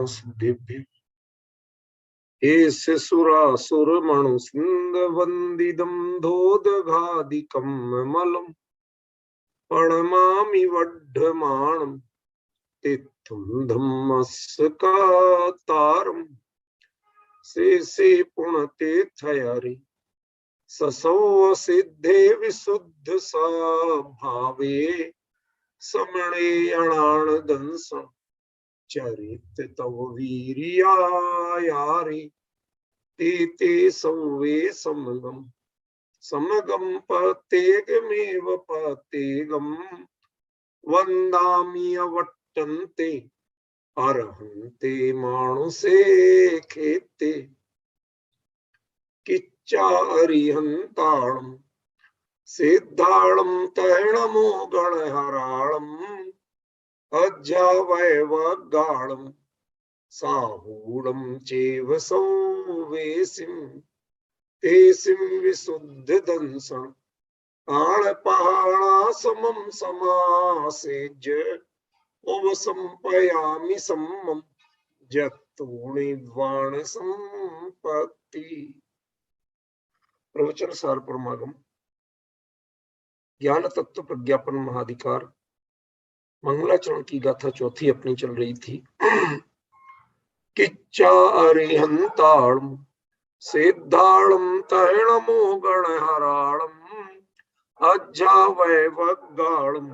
सिद्धिभ्य एष सुरासुर मणु सिंह वंदिदम धोदघादिकम मलम प्रणमामि वड्ढमाणं तीर्थं धम्मस्कातारं शेषे पुण्यतीर्थयारि ससौ सिद्धे विशुद्ध भावे समणे अणाणदंस चरित तव वीर्यायारि ते सौवे समगम समगम पतेगमेव पतेगम वंदामि अवट्टन्ते अर्हन्ते मानुषे खेते किच्चा अरिहन्ताणं सिद्धाणं तैणमो गणहराणं अज्जावैवगाणं साहूणं चैव सौवेसिं तेसिं विशुद्धदंसं आळपहाणा समं समासेज्य उपसंपयामि सम्मं जत्तूणिद्वाण संपत्ति। प्रवचन सार परमागम ज्ञान तत्व प्रज्ञापन महाधिकार मंगलाचरण की गाथा चौथी अपनी चल रही थी। किच्चा अरिहंताणं सिद्धाणं तैणमो गणहराणं अज्जावैवगाणं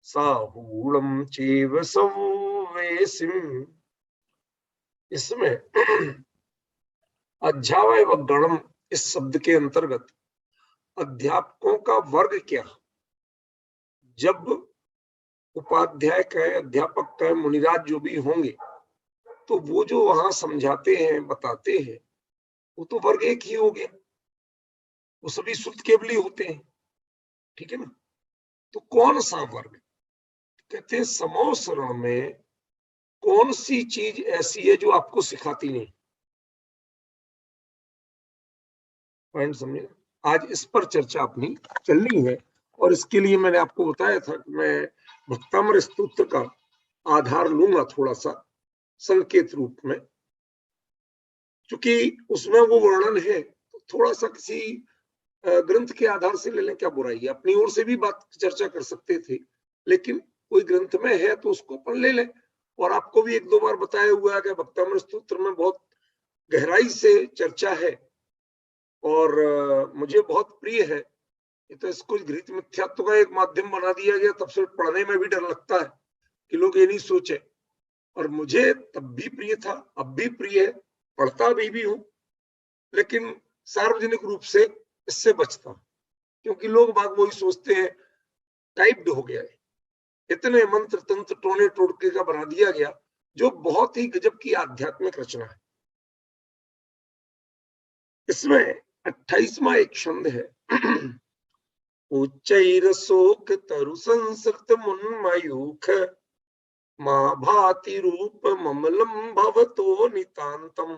साहूणं चैव सौवेसिं। इसमें अज्जावैवगणम इस शब्द के अंतर्गत अध्यापकों का वर्ग क्या, जब उपाध्याय कहे अध्यापक कहे मुनिराज जो भी होंगे तो वो जो वहां समझाते हैं बताते हैं वो तो वर्ग एक ही हो गया, वो सभी शुद्ध केवली होते हैं, ठीक है ना। तो कौन सा वर्ग, कहते हैं समो शरण में कौन सी चीज ऐसी है जो आपको सिखाती नहीं। पॉइंट समझे। आज इस पर चर्चा अपनी चलनी है और इसके लिए मैंने आपको बताया था कि मैं भक्तामृत स्तोत्र का आधार लूंगा थोड़ा सा संकेत रूप में, क्योंकि उसमें वो वर्णन है तो थोड़ा सा किसी ग्रंथ के आधार से ले लें, क्या बुराई है। अपनी ओर से भी बात चर्चा कर सकते थे, लेकिन कोई ग्रंथ में है तो उसको अपन ले लें। और आपको भी एक दो बार बताया हुआ है कि भक्तामृत स्तोत्र में बहुत गहराई से चर्चा है और मुझे बहुत प्रिय है। ये तो इसको घृत मिथ्यात्व का एक माध्यम बना दिया गया, तब से पढ़ने में भी डर लगता है कि लोग ये नहीं सोचे। और मुझे तब भी प्रिय था, अब भी प्रिय है, पढ़ता भी हूं, लेकिन सार्वजनिक रूप से इससे बचता हूं, क्योंकि लोग बाग वही सोचते हैं टाइप्ड हो गया है, इतने मंत्र तंत्र टोने टोटके का बना दिया गया, जो बहुत ही गजब की आध्यात्मिक रचना है। इसमें 28वां एक छंद है। उच्चैरशोक तरु संसृत मुन्मयूख मां भाति रूप ममलम भवतो नितांतम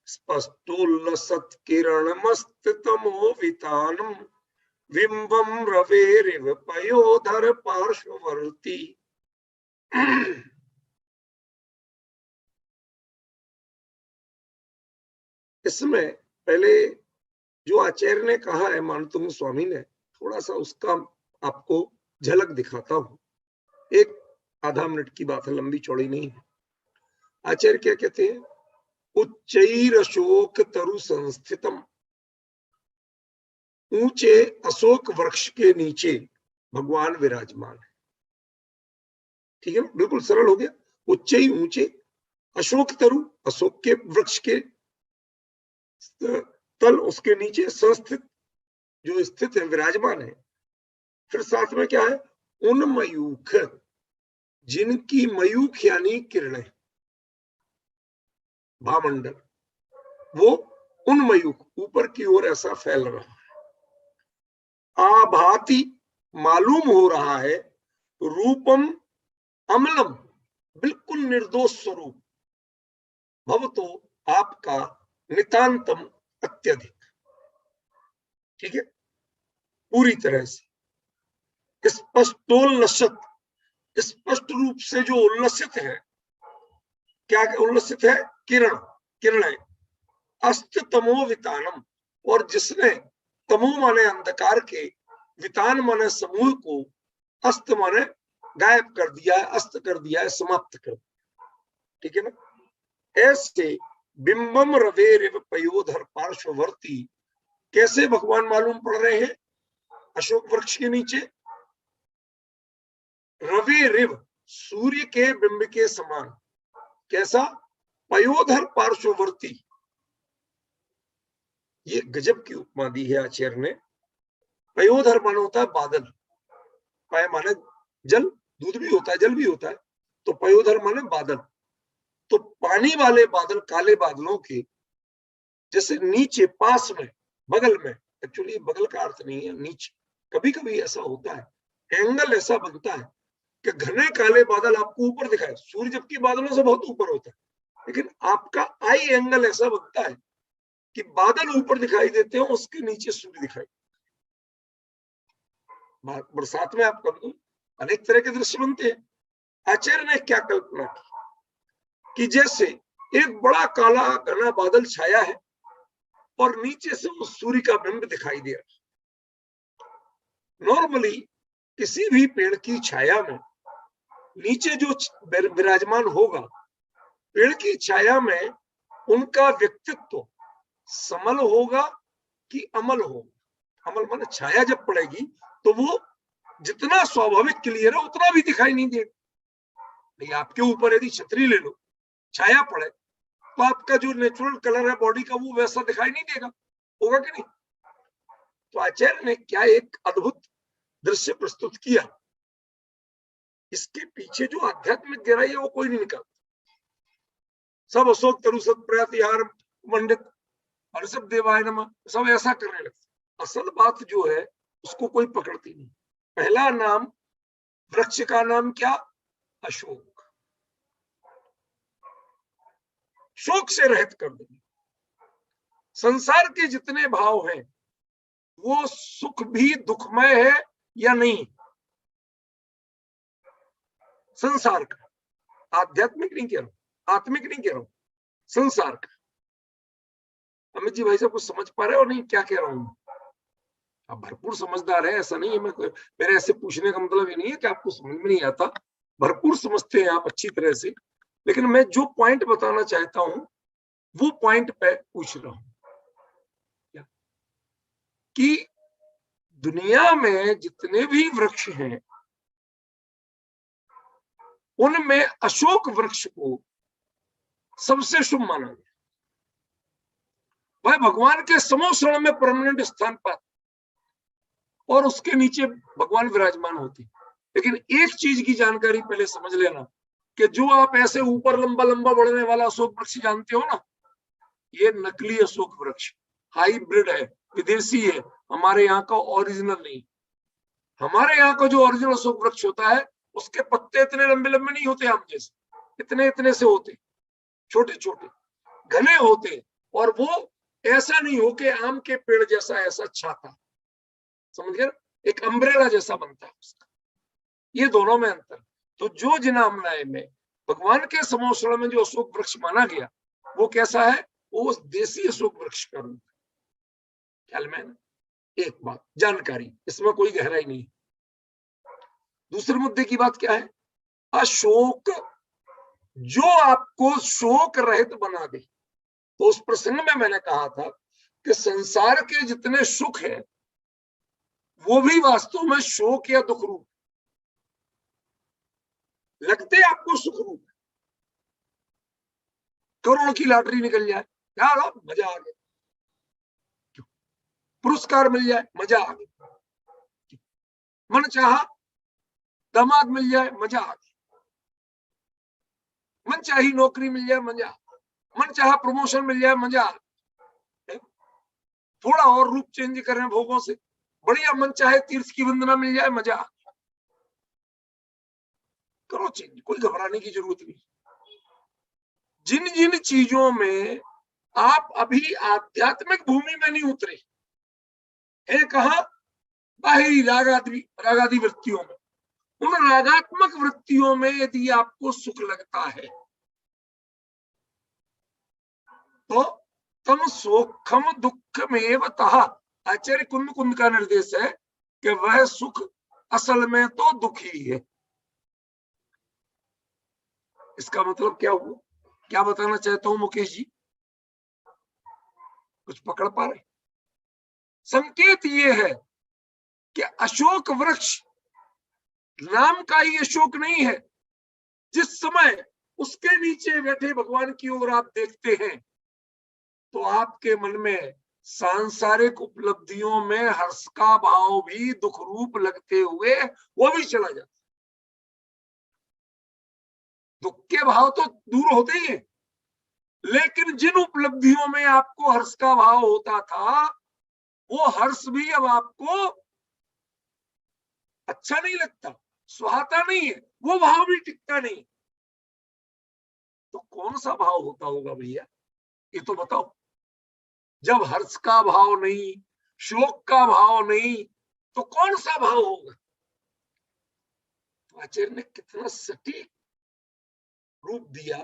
स्पष्टोल्लसत् किरणमस्ततमो वितानम बिंबम रवेरिव पयोधर पार्श्ववर्ती। इसमें पहले जो आचार्य ने कहा है मानतुंग स्वामी ने, थोड़ा सा उसका आपको झलक दिखाता हूं। एक आधा मिनट की बात है, लंबी चौड़ी नहीं है। आचार्य क्या कहते हैं? उच्चैर अशोक तरु संस्थितम, ऊंचे अशोक वृक्ष के नीचे भगवान विराजमान है। ठीक है ना, बिल्कुल सरल हो गया। उच्चई ऊंचे, अशोक तरु अशोक के वृक्ष के तल, उसके नीचे संस्थित जो स्थित है, विराजमान है। फिर साथ में क्या है? उन मयूख, जिनकी मयूख यानी किरणें, भामंडल, वो उन मयूख ऊपर की ओर ऐसा फैल रहा है। आभाति, मालूम हो रहा है, रूपम अमलम, बिल्कुल निर्दोष स्वरूप, भव तो आपका, नितांतम अत्यधिक, ठीक है, पूरी तरह से स्पष्टोल्लसित, स्पष्ट रूप से जो उल्लसित है, क्या उल्लसित है? किरण, किरणें। अस्त तमो वितानम, और जिसने तमो माने अंधकार के, वितान माने समूह को, अस्त माने गायब कर दिया है, अस्त कर दिया है, समाप्त कर दिया। ठीक है ना? ऐसे बिंबम रवेरिव पयोधर पार्श्ववर्ती, कैसे भगवान मालूम पड़ रहे हैं अशोक वृक्ष के नीचे? रवि रिव, सूर्य के बिंब के समान। कैसा? पयोधर पार्श्ववर्ती। ये गजब की उपमा दी है आचार्य ने। पयोधर माना होता है बादल, पय माने जल, दूध भी होता है, जल भी होता है, तो पयोधर माने बादल। तो पानी वाले बादल, काले बादलों के जैसे नीचे, पास में, बगल में, एक्चुअली बगल का अर्थ नहीं है नीचे, कभी कभी ऐसा होता है, एंगल ऐसा बनता है कि घने काले बादल आपको ऊपर दिखाए, सूर्य जबकि बादलों से बहुत ऊपर होता है, लेकिन आपका आई एंगल ऐसा बनता है कि बादल ऊपर दिखाई देते हैं, उसके नीचे सूर्य दिखाई। बरसात में आप कभी अनेक तरह के दृश्य बनते हैं। आचार्य ने क्या कल्पना की कि जैसे एक बड़ा काला घना बादल छाया है और नीचे से उस सूर्य का बिंब दिखाई दे रहा है। नॉर्मली किसी भी पेड़ की छाया में नीचे जो विराजमान होगा, पेड़ की छाया में उनका व्यक्तित्व समल होगा कि अमल होगा? अमल माने छाया जब पड़ेगी तो वो जितना स्वाभाविक क्लियर है उतना भी दिखाई नहीं देगा। नहीं, आपके ऊपर यदि छतरी ले लो, छाया पड़े, तो आपका जो नेचुरल कलर है बॉडी का वो वैसा दिखाई नहीं देगा, होगा कि नहीं? तो आचार्य ने क्या एक अद्भुत दृश्य प्रस्तुत किया। इसके पीछे जो आध्यात्मिक गहराई है वो कोई नहीं निकालता। सब अशोक तरुसत प्रयातिहार मंडित हर्षभ देवाय नमः, सब ऐसा करने लगते। असल बात जो है उसको कोई पकड़ती नहीं। पहला नाम वृक्ष का नाम क्या? अशोक। शोक से रहित कर देंगे। संसार के जितने भाव हैं वो सुख भी दुखमय है या नहीं? संसार का, आध्यात्मिक नहीं कह रहा हूं, आत्मिक नहीं कह रहा हूं, संसार का। अमित जी भाई साहब कुछ समझ पा रहे हो नहीं क्या कह रहा हूं? आप भरपूर समझदार है, ऐसा नहीं है। मेरे ऐसे पूछने का मतलब ये नहीं है कि आपको समझ में नहीं आता, भरपूर समझते हैं आप अच्छी तरह से, लेकिन मैं जो पॉइंट बताना चाहता हूं वो पॉइंट पे पूछ रहा हूं कि दुनिया में जितने भी वृक्ष हैं उनमें अशोक वृक्ष को सबसे शुभ माना गया। वह भगवान के समोसण में परमानेंट स्थान पाता और उसके नीचे भगवान विराजमान होते। लेकिन एक चीज की जानकारी पहले समझ लेना कि जो आप ऐसे ऊपर लंबा लंबा बढ़ने वाला अशोक वृक्ष जानते हो ना, ये नकली अशोक वृक्ष, हाइब्रिड है, विदेशी है, हमारे यहाँ का ओरिजिनल नहीं। हमारे यहाँ का जो ओरिजिनल अशोक वृक्ष होता है उसके पत्ते इतने लंबे लंबे नहीं होते, आम जैसे इतने इतने से होते, छोटे छोटे घने होते, और वो ऐसा नहीं हो कि आम के पेड़ जैसा ऐसा छाता, समझ गए? एक अम्ब्रेला जैसा बनता है उसका। ये दोनों में अंतर। तो जो जिनामनाय में भगवान के समोसण में जो अशोक वृक्ष माना गया वो कैसा है? वो देसी अशोक वृक्ष का रूप। ख्याल में? एक बात जानकारी, इसमें कोई गहराई नहीं। दूसरे मुद्दे की बात क्या है? अशोक जो आपको शोक रहित बना दे। तो उस प्रसंग में मैंने कहा था कि संसार के जितने सुख है वो भी वास्तव में शोक या दुख रूप लगते आपको सुख रूप। करोड़ की लॉटरी निकल जाए, क्या मजा आ गया, पुरस्कार मिल जाए, मजा आ गया, मन चाहा दामाद मिल जाए, मजा आ गया, मन चाही नौकरी मिल जाए, मजा, मन चाहा प्रमोशन मिल जाए, मजा आ गया, थोड़ा और रूप चेंज करें भोगों से, बढ़िया मन चाहे तीर्थ की वंदना मिल जाए, मजा आ गया। करो चेंज, कोई घबराने की जरूरत नहीं। जिन जिन चीजों में आप अभी आध्यात्मिक भूमि में नहीं उतरे हैं, कहा बाहरी रागादि वृत्तियों में, उन रागात्मक वृत्तियों में यदि आपको सुख लगता है तो तम सोखम दुखमेव तः, आचार्य कुंद कुंद का निर्देश है कि वह सुख असल में तो दुख ही है। इसका मतलब क्या हुआ, क्या बताना चाहता हूं मुकेश जी, कुछ पकड़ पा रहे? संकेत ये है कि अशोक वृक्ष नाम का ही अशोक नहीं है। जिस समय उसके नीचे बैठे भगवान की ओर आप देखते हैं तो आपके मन में सांसारिक उपलब्धियों में हर्ष का भाव भी दुख रूप लगते हुए वो भी चला जाता। दुख के भाव तो दूर होते ही हैं, लेकिन जिन उपलब्धियों में आपको हर्ष का भाव होता था वो हर्ष भी अब आपको अच्छा नहीं लगता, सुहाता नहीं है, वो भाव भी टिकता नहीं। तो कौन सा भाव होता होगा भैया, ये तो बताओ। जब हर्ष का भाव नहीं, शोक का भाव नहीं, तो कौन सा भाव होगा? आचार्य ने कितना सटीक रूप दिया।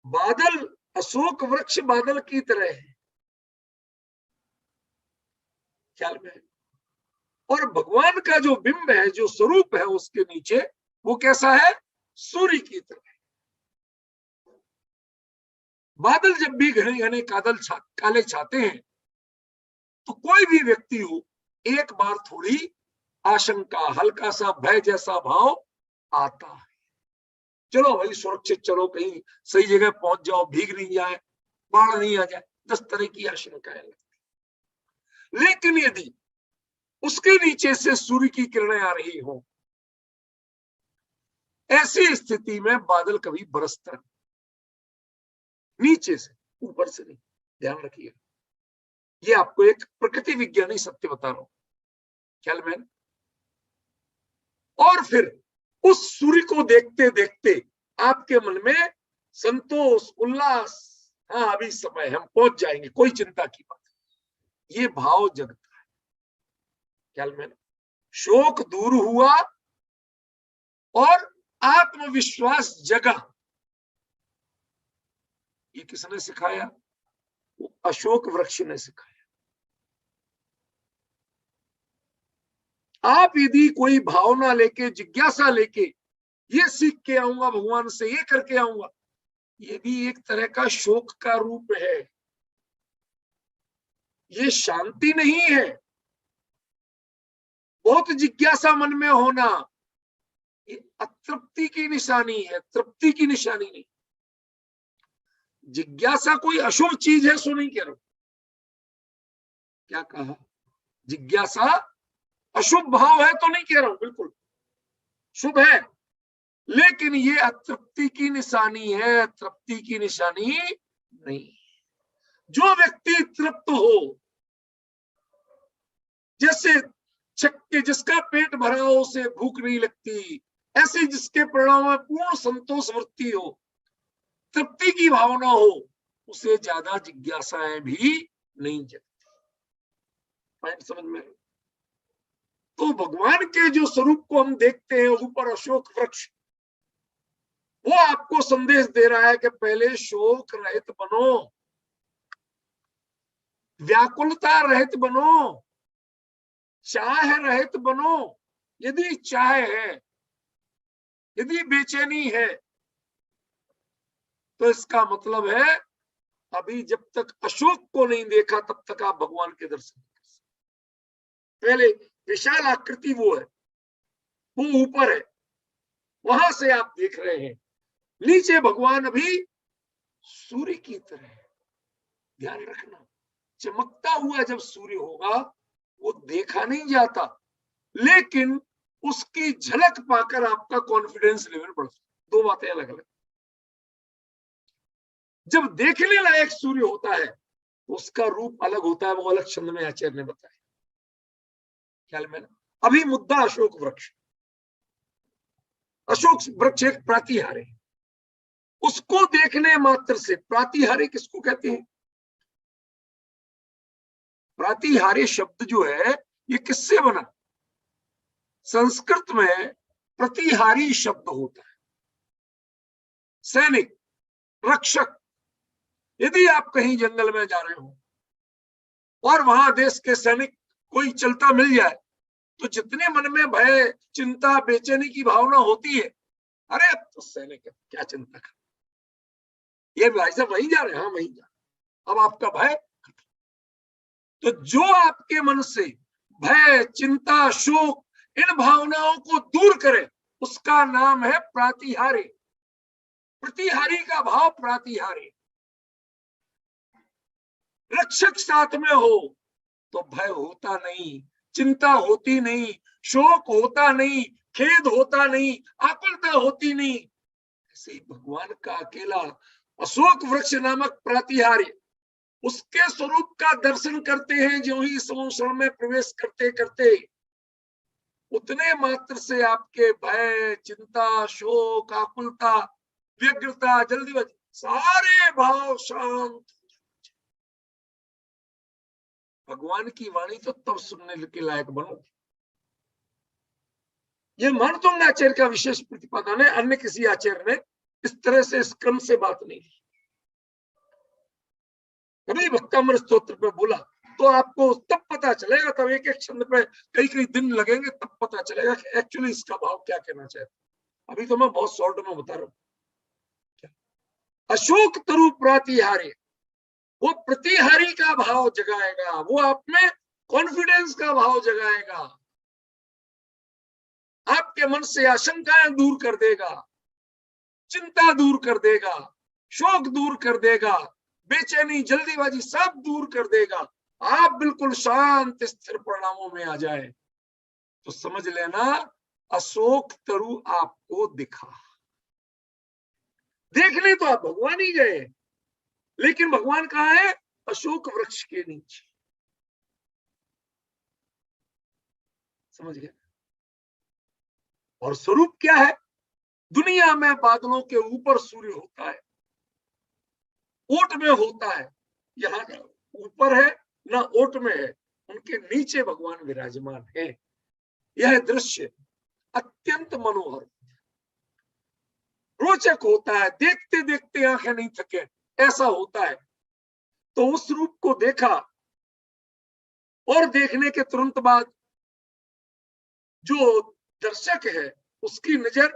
बादल, अशोक वृक्ष बादल की तरह है ख्याल में, और भगवान का जो बिंब है, जो स्वरूप है उसके नीचे, वो कैसा है? सूर्य की तरह। बादल जब भी घने घने काले छाते हैं तो कोई भी व्यक्ति हो, एक बार थोड़ी आशंका, हल्का सा भय जैसा भाव आता है। चलो भाई सुरक्षित चलो, कहीं सही जगह पहुंच जाओ, भीग नहीं जाए, बाढ़ नहीं आ जाए, 10 तरह की आशंकाएं लगती। लेकिन यदि उसके नीचे से सूर्य की किरणें आ रही हो, ऐसी स्थिति में बादल कभी बरसता नहीं, नीचे से, ऊपर से नहीं। ध्यान रखिए, ये आपको एक प्रकृति विज्ञानी सत्य बता रहा हूं ख्याल में। और फिर उस सूर्य को देखते देखते आपके मन में संतोष, उल्लास, हाँ अभी समय, हम पहुंच जाएंगे, कोई चिंता की बात, ये भाव जगता है ख्याल में। शोक दूर हुआ और आत्मविश्वास जगा। ये किसने सिखाया? वो अशोक वृक्ष ने सिखाया। आप यदि कोई भावना लेके, जिज्ञासा लेके, ये सीख के आऊंगा भगवान से, ये करके आऊंगा, ये भी एक तरह का शोक का रूप है। ये शांति नहीं है। बहुत जिज्ञासा मन में होना ये अतृप्ति की निशानी है, तृप्ति की निशानी नहीं। जिज्ञासा कोई अशुभ चीज है सो नहीं कह रहा हूं। क्या कहा? जिज्ञासा अशुभ भाव है तो नहीं कह रहा हूं, बिल्कुल शुभ है, लेकिन ये अतृप्ति की निशानी है, तृप्ति की निशानी नहीं। जो व्यक्ति तृप्त हो, जैसे छक्के जिसका पेट भरा हो उसे भूख नहीं लगती, ऐसे जिसके परिणाम में पूर्ण संतोष वृत्ति हो, तृप्ति की भावना हो, उसे ज्यादा जिज्ञासाएं भी नहीं जगती। पॉइंट समझ में? तो भगवान के जो स्वरूप को हम देखते हैं ऊपर अशोक वृक्ष, वो आपको संदेश दे रहा है कि पहले शोक रहित बनो, व्याकुलता रहित बनो, चाह रहित बनो। यदि चाह है, यदि बेचैनी है, तो इसका मतलब है अभी जब तक अशोक को नहीं देखा तब तक आप भगवान के दर्शन नहीं कर सकते। पहले विशाल आकृति वो है, वो ऊपर है, वहां से आप देख रहे हैं, नीचे भगवान अभी सूर्य की तरह है। ध्यान रखना, चमकता हुआ जब सूर्य होगा वो देखा नहीं जाता, लेकिन उसकी झलक पाकर आपका कॉन्फिडेंस लेवल बढ़ता। दो बातें अलग अलग। जब देखने लायक सूर्य होता है तो उसका रूप अलग होता है, वो अलग छंद में आचार्य ने बताया ख्याल में। अभी मुद्दा अशोक वृक्ष। अशोक वृक्ष एक प्रातिहार्य है, उसको देखने मात्र से, प्रातिहार्य किसको कहते हैं? प्रातिहार्य शब्द जो है ये किससे बना? संस्कृत में प्रतिहारी शब्द होता है, सैनिक, रक्षक, यदि आप कहीं जंगल में जा रहे हो और वहां देश के सैनिक कोई चलता मिल जाए, तो जितने मन में भय, चिंता, बेचैनी की भावना होती है, अरे अब तो सैनिक है, क्या चिंता कर, ये भाई साहब वहीं जा रहे हैं, हाँ वहीं जा, अब आपका भय। तो जो आपके मन से भय, चिंता, शोक, इन भावनाओं को दूर करे, उसका नाम है प्रातिहार्य। प्रतिहारी का भाव प्रातिहार्य। रक्षक साथ में हो तो भय होता नहीं, चिंता होती नहीं, शोक होता नहीं, खेद होता नहीं, आकुलता होती नहीं। ऐसे ही भगवान का अकेला अशोक वृक्ष नामक प्रातिहार्य, उसके स्वरूप का दर्शन करते हैं जो ही समूह में प्रवेश करते करते, उतने मात्र से आपके भय, चिंता, शोक, आकुलता, व्यग्रता, जल्दीबाजी, सारे भाव शांत। भगवान की वाणी तो तब सुनने के लायक बनो। ये मानतोंग आचार्य का विशेष प्रतिपादन है, अन्य किसी आचार्य ने इस तरह से इस क्रम से बात नहीं की। कभी भक्तामृत स्तोत्र पे बोला तो आपको तब पता चलेगा, तब एक एक छंद पे कई कई दिन लगेंगे, तब पता चलेगा कि एक्चुअली इसका भाव क्या कहना चाहता। अभी तो मैं बहुत शॉर्ट में बता रहा हूं। अशोक तरु प्रातिहार्य, वो प्रतिहारी का भाव जगाएगा, वो आप में कॉन्फिडेंस का भाव जगाएगा, आपके मन से आशंकाएं दूर कर देगा, चिंता दूर कर देगा, शोक दूर कर देगा, बेचैनी, जल्दीबाजी सब दूर कर देगा। आप बिल्कुल शांत स्थिर परिणामों में आ जाए तो समझ लेना अशोक तरु आपको दिखा। देखने तो आप भगवान ही गए, लेकिन भगवान कहाँ है? अशोक वृक्ष के नीचे। समझ गए? और स्वरूप क्या है? दुनिया में बादलों के ऊपर सूर्य होता है, ओट में होता है, यहाँ ऊपर है ना ओट में है, उनके नीचे भगवान विराजमान है। यह दृश्य अत्यंत मनोहर, रोचक होता है, देखते देखते आंखें नहीं थके, ऐसा होता है। तो उस रूप को देखा और देखने के तुरंत बाद जो दर्शक है उसकी नजर,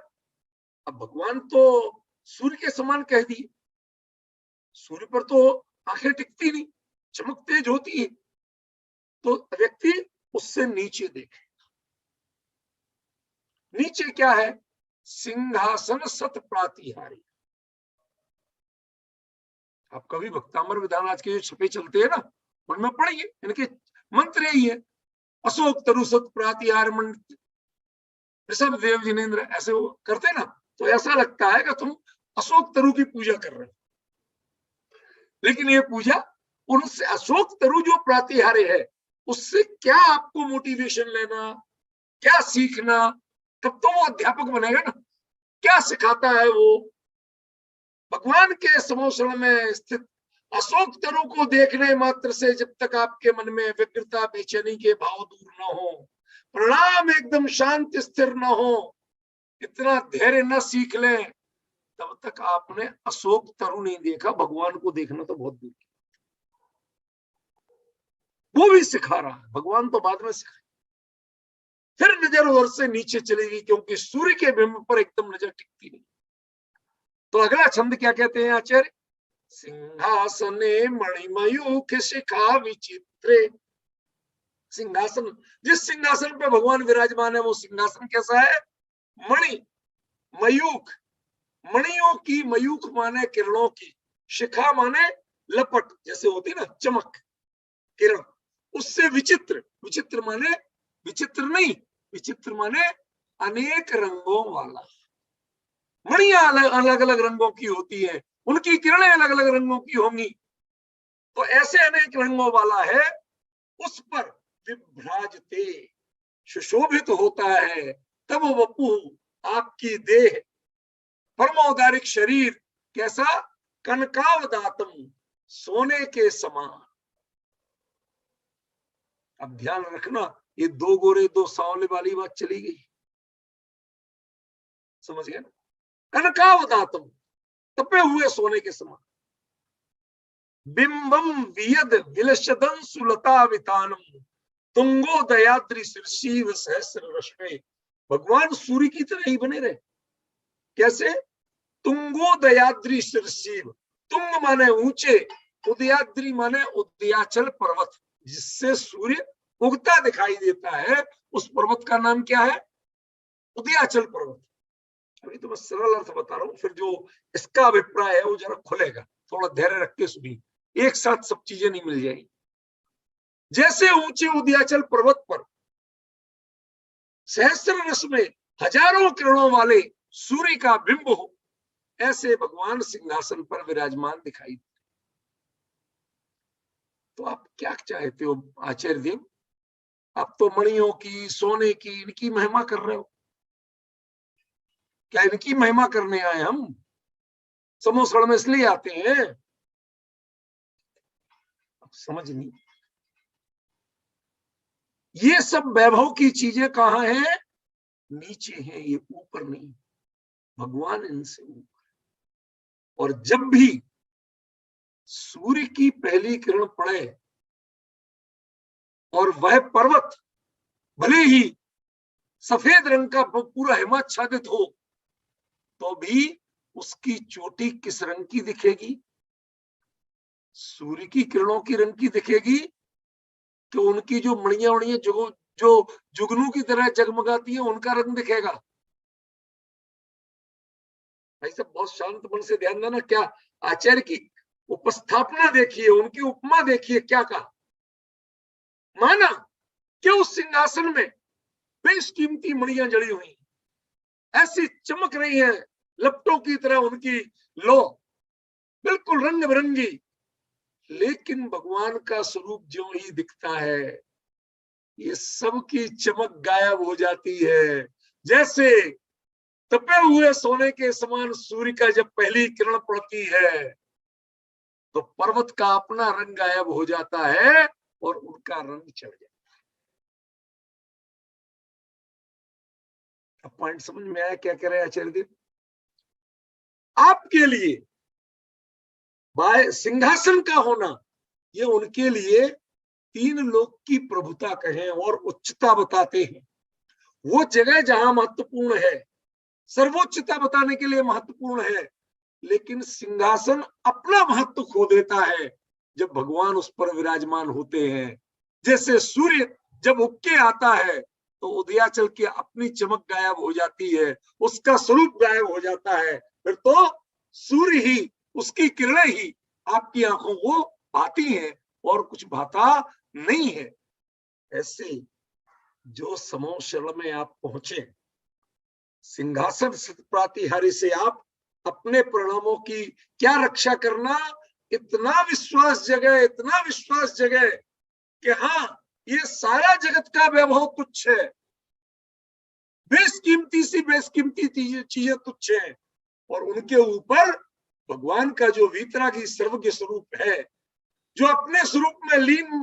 अब भगवान तो सूर्य के समान कह दिए, सूर्य पर तो आंखें टिकती नहीं, चमक तेज होती है, तो व्यक्ति उससे नीचे देखे। नीचे क्या है? सिंहासन सत प्रातिहारी। आप कभी भक्तामर विधान आज के जो छपे चलते हैं ना, उनमें पढ़िए, इनके मंत्र यही है, अशोक तरु सत प्रातिहार मंत्र, ऋषभ देव जिनेन्द्र, ऐसे वो करते ना, तो ऐसा लगता है कि तुम अशोक तरु की पूजा कर रहे हो, लेकिन ये पूजा उनसे, अशोक तरु जो प्रातिहार्य है, उससे क्या आपको मोटिवेशन लेना, क्या सीखना, तब तो वो अध्यापक बनेगा ना। क्या सिखाता है वो? भगवान के समोषण में स्थित अशोक तरु को देखने मात्र से जब तक आपके मन में व्यग्रता, बेचैनी के भाव दूर न हो, प्रणाम एकदम शांत स्थिर न हो, इतना धैर्य न सीख ले, तब तक आपने अशोक तरु नहीं देखा। भगवान को देखना तो बहुत दूर, वो भी सिखा रहा है, भगवान तो बाद में सिखाए। फिर नजर उधर से नीचे चलेगी, क्योंकि सूर्य के बिंब पर एकदम नजर टिकती नहीं। तो अगला छंद क्या कहते हैं आचार्य? सिंहासने मणिमयूख शिखा विचित्रे। सिंहासन, जिस सिंहासन पे भगवान विराजमान है, वो सिंहासन कैसा है? मणि मयूख, मणियों की, मयूख माने किरणों की, शिखा माने लपट, जैसे होती ना चमक, किरण, उससे विचित्र, विचित्र माने विचित्र नहीं, विचित्र माने अनेक रंगों वाला। मणियां अलग अलग रंगों की होती है, उनकी किरणें अलग अलग रंगों की होंगी, तो ऐसे अनेक रंगों वाला है, उस पर विभ्राजते, सुशोभित होता है। तब वपु, आपकी देह, परमोदारिक शरीर कैसा? कनकावदातम, सोने के समान। अब ध्यान रखना, ये दो गोरे दो सांवले वाली बात चली गई, समझ गए ना? कनकावदातम, तपे हुए सोने के समान। बिंबम वियद विलशदं सुलता वितानम तुंगोदयाद्रि शीर्षीव सहस्र रश्मे। भगवान सूर्य की तरह ही बने रहे। कैसे? तुंगोदयाद्रि शीर्षीव, तुंग माने ऊंचे, उदयाद्रि माने उदयाचल पर्वत, जिससे सूर्य उगता दिखाई देता है, उस पर्वत का नाम क्या है? उदयाचल पर्वत। अभी तो मैं सरल अर्थ बता रहा हूं, फिर जो इसका अभिप्राय है वो जरा खुलेगा, थोड़ा धैर्य रख के सुनिए, एक साथ सब चीजें नहीं मिल जाएंगी। जैसे ऊंचे उदयाचल पर्वत पर सहस्र रस में हजारों किरणों वाले सूर्य का बिंब हो, ऐसे भगवान सिंहासन पर विराजमान दिखाई। तो आप क्या चाहते हो आचार्य देव? आप तो मणियों की, सोने की, इनकी महिमा कर रहे हो। क्या इनकी महिमा करने आए हम? समोसड़ में इसलिए आते हैं, समझ नहीं। ये सब वैभव की चीजें कहां हैं? नीचे हैं, ये ऊपर नहीं। भगवान इनसे ऊपर। और जब भी सूर्य की पहली किरण पड़े और वह पर्वत भले ही सफेद रंग का पूरा हिमाच्छादित हो, तो भी उसकी चोटी किस रंग की दिखेगी? सूर्य की किरणों की रंग की दिखेगी कि उनकी जो मणियां उड़ियां जो जुगनू की तरह जगमगाती है, उनका रंग दिखेगा? भाई सब बहुत शांत मन से ध्यान देना। क्या आचार्य की उपस्थापना देखिए, उनकी उपमा देखिए, क्या कहा? माना कि उस सिंहासन में बेशकीमती मणियां जड़ी हुई, ऐसी चमक रही है लपटों की तरह उनकी लो, बिल्कुल रंग बिरंगी। लेकिन भगवान का स्वरूप जो ही दिखता है, ये सब की चमक गायब हो जाती है। जैसे तपे हुए सोने के समान सूर्य का जब पहली किरण पड़ती है, तो पर्वत का अपना रंग गायब हो जाता है और उनका रंग चढ़ जाता है। अब पॉइंट समझ में आया क्या कह रहे हैं आचार्य देव? आपके लिए सिंहासन का होना, ये उनके लिए तीन लोक की प्रभुता कहें और उच्चता बताते हैं। वो जगह जहां महत्वपूर्ण है, सर्वोच्चता बताने के लिए महत्वपूर्ण है, लेकिन सिंहासन अपना महत्व खो देता है जब भगवान उस पर विराजमान होते हैं। जैसे सूर्य जब उग के आता है तो उदयाचल की अपनी चमक गायब हो जाती है, उसका स्वरूप गायब हो जाता है, फिर तो सूर्य ही, उसकी किरणें ही आपकी आंखों को भाती हैं और कुछ भाता नहीं है। ऐसे जो समोशरण में आप पहुंचे, सिंहासन प्रातिहारी से आप अपने परिणामों की क्या रक्षा करना, इतना विश्वास जगह, इतना विश्वास जगह कि हाँ, ये सारा जगत का वैभव तुच्छ है, बेशकीमती सी बेशकीमती चीजें तुच्छ है, और उनके ऊपर भगवान का जो वीतरागी सर्वज्ञ स्वरूप है, जो अपने स्वरूप में लीन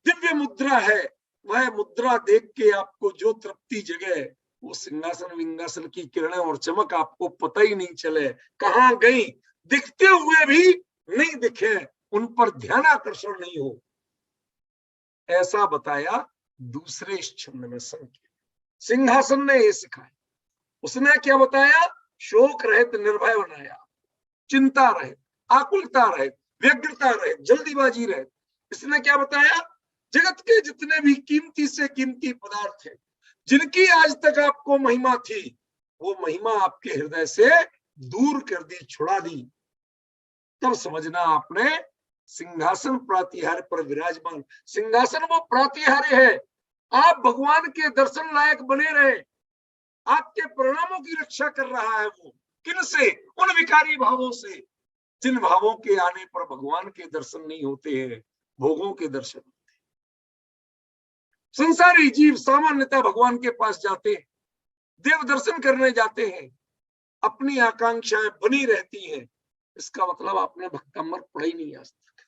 दिव्य मुद्रा है, वह मुद्रा देख के आपको जो तृप्ति जगे, वो सिंहासन विंगासन की किरणें और चमक आपको पता ही नहीं चले कहां गई, दिखते हुए भी नहीं दिखे, उन पर ध्यान आकर्षण नहीं हो। ऐसा बताया दूसरे छंद में संकेत। सिंहासन ने ये सिखाया। उसने क्या बताया? शोक रहित निर्भय बनाया, चिंता रहित, आकुलता रहित, व्यग्रता रहित, जल्दीबाजी रहित। इसने क्या बताया? जगत के जितने भी कीमती से कीमती पदार्थ हैं, जिनकी आज तक आपको महिमा थी, वो महिमा आपके हृदय से दूर कर दी, छुड़ा दी। तब समझना आपने सिंहासन प्रातिहार्य पर विराजमान। सिंहासन वो प्रातिहार्य है, आप भगवान के दर्शन लायक बने रहे, आपके परिणामों की रक्षा कर रहा है। वो किन से? उन विकारी भावों से, जिन भावों के आने पर भगवान के दर्शन नहीं होते हैं, भोगों के दर्शन। संसारी जीव सामान्यतः भगवान के पास जाते हैं, देव दर्शन करने जाते हैं, अपनी आकांक्षाएं बनी रहती हैं। इसका मतलब आपने भक्तमर पढ़ा ही नहीं आज तक।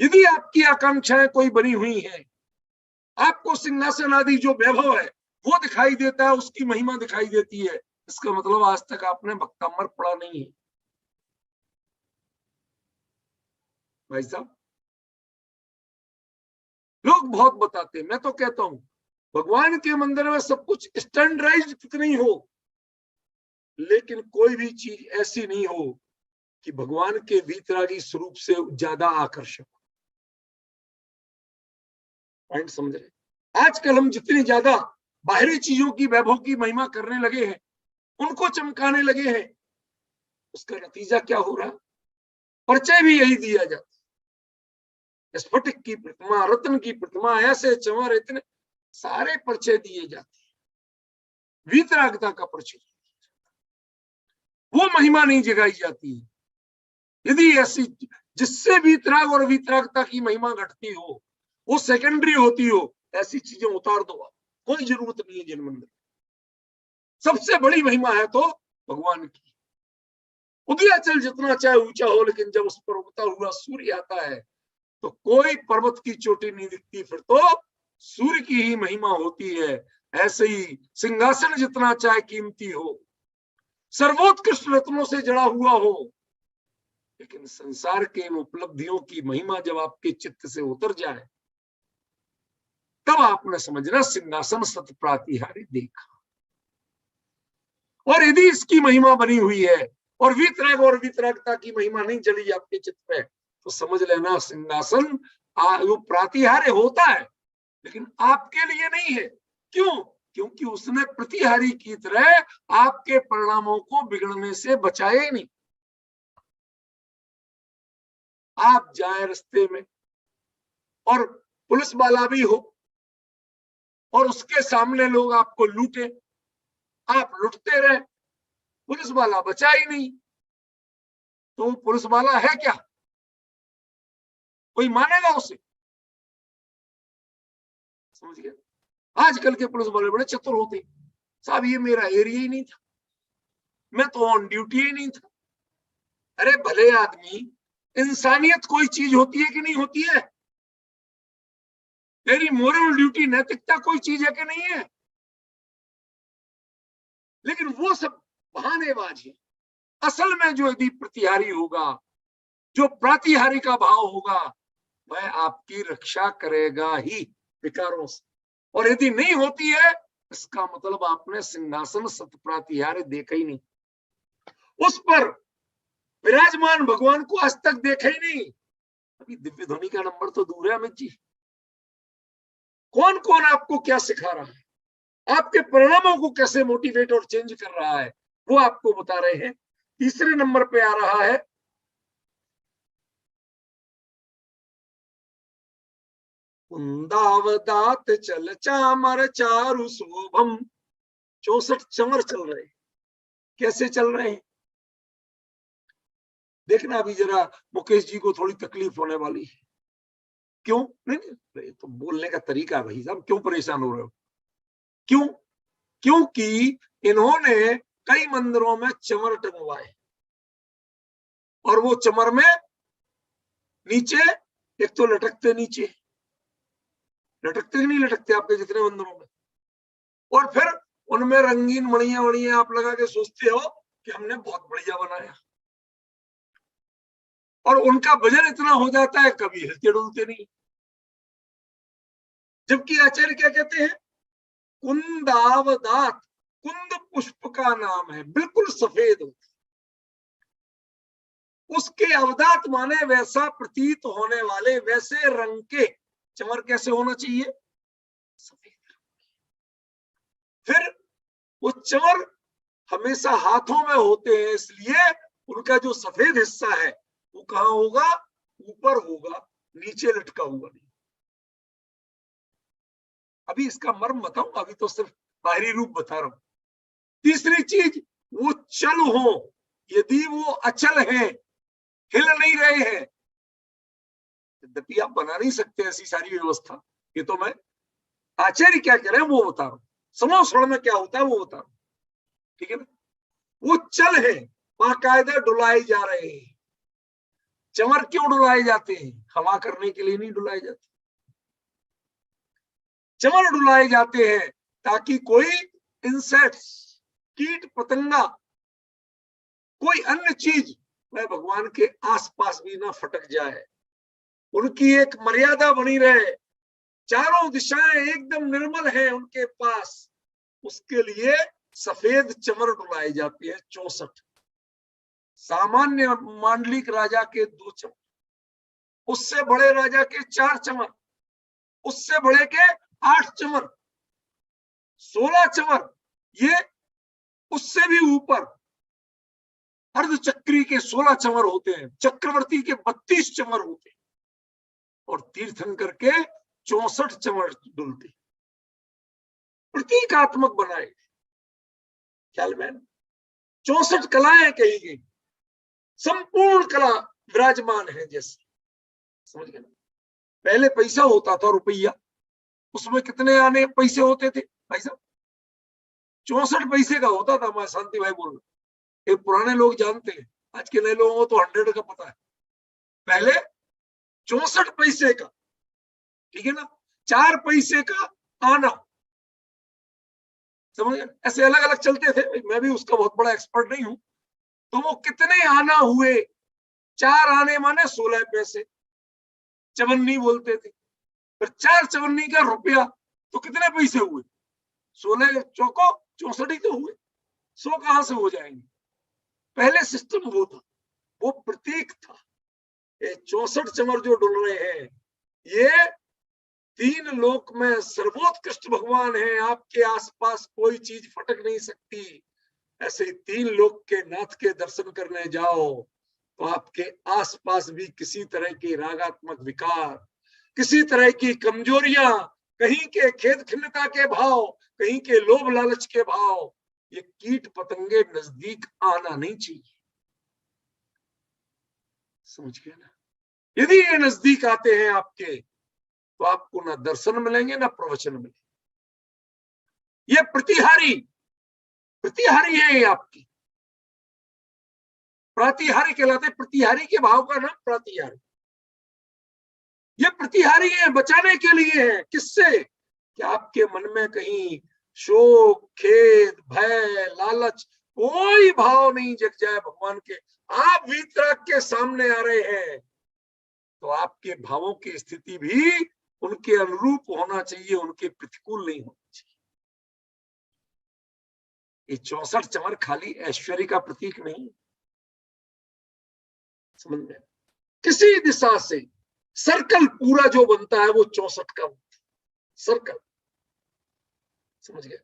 यदि आपकी आकांक्षाएं कोई बनी हुई हैं, आपको सिंहासन आदि जो वैभव है वो दिखाई देता है, उसकी महिमा दिखाई देती है, इसका मतलब आज तक आपने भक्तमर पढ़ा नहीं है। भाई साहब, लोग बहुत बताते हैं, मैं तो कहता हूं भगवान के मंदिर में सब कुछ स्टैंडर्डाइज्ड कितनी हो, लेकिन कोई भी चीज ऐसी नहीं हो कि भगवान के वीतरागी स्वरूप से ज्यादा आकर्षक। पॉइंट समझ रहे? आजकल हम जितनी ज्यादा बाहरी चीजों की, वैभव की महिमा करने लगे हैं, उनको चमकाने लगे हैं, उसका नतीजा क्या हो रहा? परिचय भी यही दिया जाता, स्फटिक की प्रतिमा, रत्न की प्रतिमा, ऐसे चमर, इतने सारे परिचय दिए जाते हैं, वीतरागता का परिचय, वो महिमा नहीं जगाई जाती है। यदि ऐसी जिससे वीतराग और वीतरागता की महिमा घटती हो, वो सेकेंडरी होती हो, ऐसी चीजें उतार दो, कोई जरूरत नहीं है जिन मंदिर। सबसे बड़ी महिमा है तो भगवान की। उदयाचल जितना चाहे ऊंचा हो, लेकिन जब उस पर उगता हुआ सूर्य आता है तो कोई पर्वत की चोटी नहीं दिखती, फिर तो सूर्य की ही महिमा होती है। ऐसे ही सिंहासन जितना चाहे कीमती हो, सर्वोत्कृष्ट रत्नों से जड़ा हुआ हो, लेकिन संसार के इन उपलब्धियों की महिमा जब आपके चित्त से उतर जाए, तब आपने समझना सिंहासन सत प्रातिहारी देखा। और यदि इसकी महिमा बनी हुई है और वीतराग और वीतरागता की महिमा नहीं चली आपके चित्त पे, तो समझ लेना सिंहासन वो प्रातिहार्य होता है, लेकिन आपके लिए नहीं है। क्यों? क्योंकि उसने प्रतिहारी की तरह आपके परिणामों को बिगड़ने से बचाया ही नहीं। आप जाए रास्ते में और पुलिस वाला भी हो और उसके सामने लोग आपको लूटे, आप लुटते रहे, पुलिस वाला बचा ही नहीं, तो पुलिस वाला है क्या? कोई मानेगा उसे? समझ गए? आजकल के पुलिस वाले बड़े चतुर होते, साहब ये मेरा एरिया ही नहीं था, मैं तो ऑन ड्यूटी ही नहीं था। अरे भले आदमी, इंसानियत कोई चीज होती है कि नहीं होती है? तेरी मोरल ड्यूटी, नैतिकता कोई चीज है कि नहीं है? लेकिन वो सब बहानेबाज है। असल में जो यदि प्रतिहारी होगा, जो प्रातिहारी का भाव होगा, वह आपकी रक्षा करेगा ही विकारों से। और यदि नहीं होती है, इसका मतलब आपने सिंहासन सत प्रातिहार्य देखा ही नहीं, उस पर विराजमान भगवान को आज तक देखा ही नहीं। अभी दिव्य ध्वनि का नंबर तो दूर है अमित जी। कौन कौन आपको क्या सिखा रहा है, आपके परिणामों को कैसे मोटिवेट और चेंज कर रहा है, वो आपको बता रहे हैं। तीसरे नंबर पे आ रहा है कुंदावदात चल चामर चारु शोभम। 64 चमर चल रहे हैं। कैसे चल रहे हैं देखना। अभी जरा मुकेश जी को थोड़ी तकलीफ होने वाली है। क्यों? नहीं, तो बोलने का तरीका है भाई साहब, क्यों परेशान हो रहे हो? क्यों? क्योंकि इन्होंने कई मंदिरों में चमर टंगवाए और वो चमर में नीचे, एक तो लटकते नीचे, लटकते नहीं लटकते आपके जितने मंदिरों में, और फिर उनमें रंगीन मणिया वणिया आप लगा के सोचते हो कि हमने बहुत बढ़िया बनाया, और उनका वजन इतना हो जाता है कभी हिलते डुलते नहीं। जबकि आचार्य क्या कहते हैं? कुंदावदात, कुंद पुष्प का नाम है, बिल्कुल सफेद होता, उसके अवदात माने वैसा प्रतीत होने वाले, वैसे रंग के चमर कैसे होना चाहिए? सफेद। फिर वो चमर हमेशा हाथों में होते हैं, इसलिए उनका जो सफेद हिस्सा है वो कहां होगा? ऊपर होगा, नीचे लटका हुआ नहीं। अभी इसका मर्म बताऊंगा, अभी तो सिर्फ बाहरी रूप बता रहा हूं। तीसरी चीज, वो चल हो, यदि वो अचल है, हिल नहीं रहे हैं, यद्यपि आप बना नहीं सकते ऐसी सारी व्यवस्था, ये तो मैं आचार्य क्या कह रहे हैं वो बता रहा हूं, समोसण में क्या होता है वो बता रहा हूं, ठीक है ना? वो चल है, बाकायदा डुलाए जा रहे हैं। चमर क्यों डुलाए जाते हैं? हवा करने के लिए नहीं डुलाए जाते। चमर डुलाए जाते हैं ताकि कोई इंसेक्ट्स, कीट पतंगा, कोई अन्य चीज वह भगवान के आसपास भी ना फटक जाए। उनकी एक मर्यादा बनी रहे, चारों दिशाएं एकदम निर्मल हैं उनके पास, उसके लिए सफेद चमर डुलाए जाते हैं 64। सामान्य मांडलिक राजा के 2 चमर, उससे बड़े राजा के 4 चमर, उससे बड़े के 8 चमर, 16 चमर, ये उससे भी ऊपर अर्धचक्री के 16 चमर होते हैं, चक्रवर्ती के 32 चमर होते हैं, और तीर्थंकर के 64 चमर डुलते। प्रतीकात्मक बनाए ख्याल में 64 कलाएं कही गई, संपूर्ण कला विराजमान है जैसे, समझ गए ना। पहले पैसा होता था रुपया, उसमें कितने आने पैसे होते थे भाई साहब? 64 पैसे का होता था। मैं शांति भाई बोल रहा, ये पुराने लोग जानते हैं, आज के नए लोगों को तो 100 का पता है। पहले 64 पैसे का, ठीक है ना, 4 पैसे का आना, समझ गए, ऐसे अलग अलग चलते थे। मैं भी उसका बहुत बड़ा एक्सपर्ट नहीं हूं। तो वो कितने आना हुए, 4 आने माने 16 पैसे, चवन्नी बोलते थे। फिर 4 चवन्नी का रुपया, तो कितने पैसे हुए? 16 चौको 64 ही तो हुए, 100 कहां से हो जाएंगे? पहले सिस्टम वो था, वो प्रतीक था। ये 64 चमर जो डुल रहे हैं, ये 3 लोक में सर्वोत्कृष्ट भगवान है, आपके आसपास कोई चीज फटक नहीं सकती। ऐसे 3 लोक के नाथ के दर्शन करने जाओ तो आपके आसपास भी किसी तरह की रागात्मक विकार, किसी तरह की कमजोरियां, कहीं के खेद खिन्नता के भाव, कहीं के लोभ लालच के भाव, ये कीट पतंगे नजदीक आना नहीं चाहिए। समझ गए ना? यदि ये नजदीक आते हैं आपके, तो आपको ना दर्शन मिलेंगे ना प्रवचन मिलेंगे। ये प्रतिहारी है ये आपकी। प्रतिहारी कहलाते, प्रतिहारी के भाव का नाम प्रतिहारी। ये प्रतिहारी है, बचाने के लिए है। किससे? कि आपके मन में कहीं शोक, खेद, भय, लालच, कोई भाव नहीं जग जाए भगवान के। आप वीतराग के सामने आ रहे हैं तो आपके भावों की स्थिति भी उनके अनुरूप होना चाहिए, उनके प्रतिकूल नहीं होना चाहिए। ये 64 चमर खाली ऐश्वर्य का प्रतीक नहीं, समझ में? किसी दिशा से सर्कल पूरा जो बनता है वो 64 का सर्कल, समझ गए?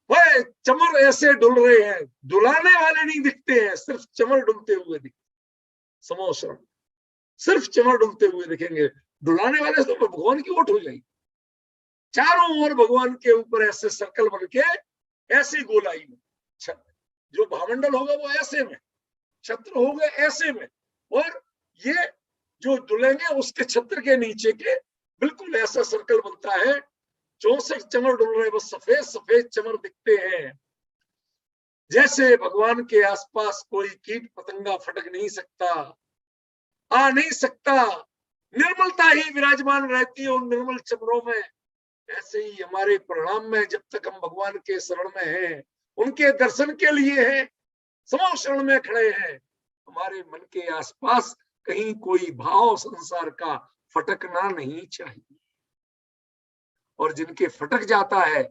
वह चमर ऐसे डुल रहे हैं, डुलाने वाले नहीं दिखते हैं, सिर्फ चमर डुलते हुए दिखते। समोशरण, सिर्फ चमर डुलते हुए दिखेंगे, डुलाने वाले तो भगवान की ओट हो जाएगी। चारों ओर भगवान के ऊपर ऐसे सर्कल बन के, ऐसी गोलाई में जो भावमंडल होगा वो ऐसे में, छत्र हो गए ऐसे में, और ये जो डुलेंगे उसके छत्र के नीचे के बिल्कुल ऐसा सर्कल बनता है। 64 चमर डुल रहे, बस सफेद सफेद चमर दिखते हैं। जैसे भगवान के आसपास कोई कीट पतंगा फटक नहीं सकता, आ नहीं सकता, निर्मलता ही विराजमान रहती है उन निर्मल चमरों में। ऐसे ही हमारे परिणाम में, जब तक हम भगवान के शरण में हैं, उनके दर्शन के लिए हैं, समो शरण में खड़े हैं, हमारे मन के आसपास कहीं कोई भाव संसार का फटकना नहीं चाहिए। और जिनके फटक जाता है,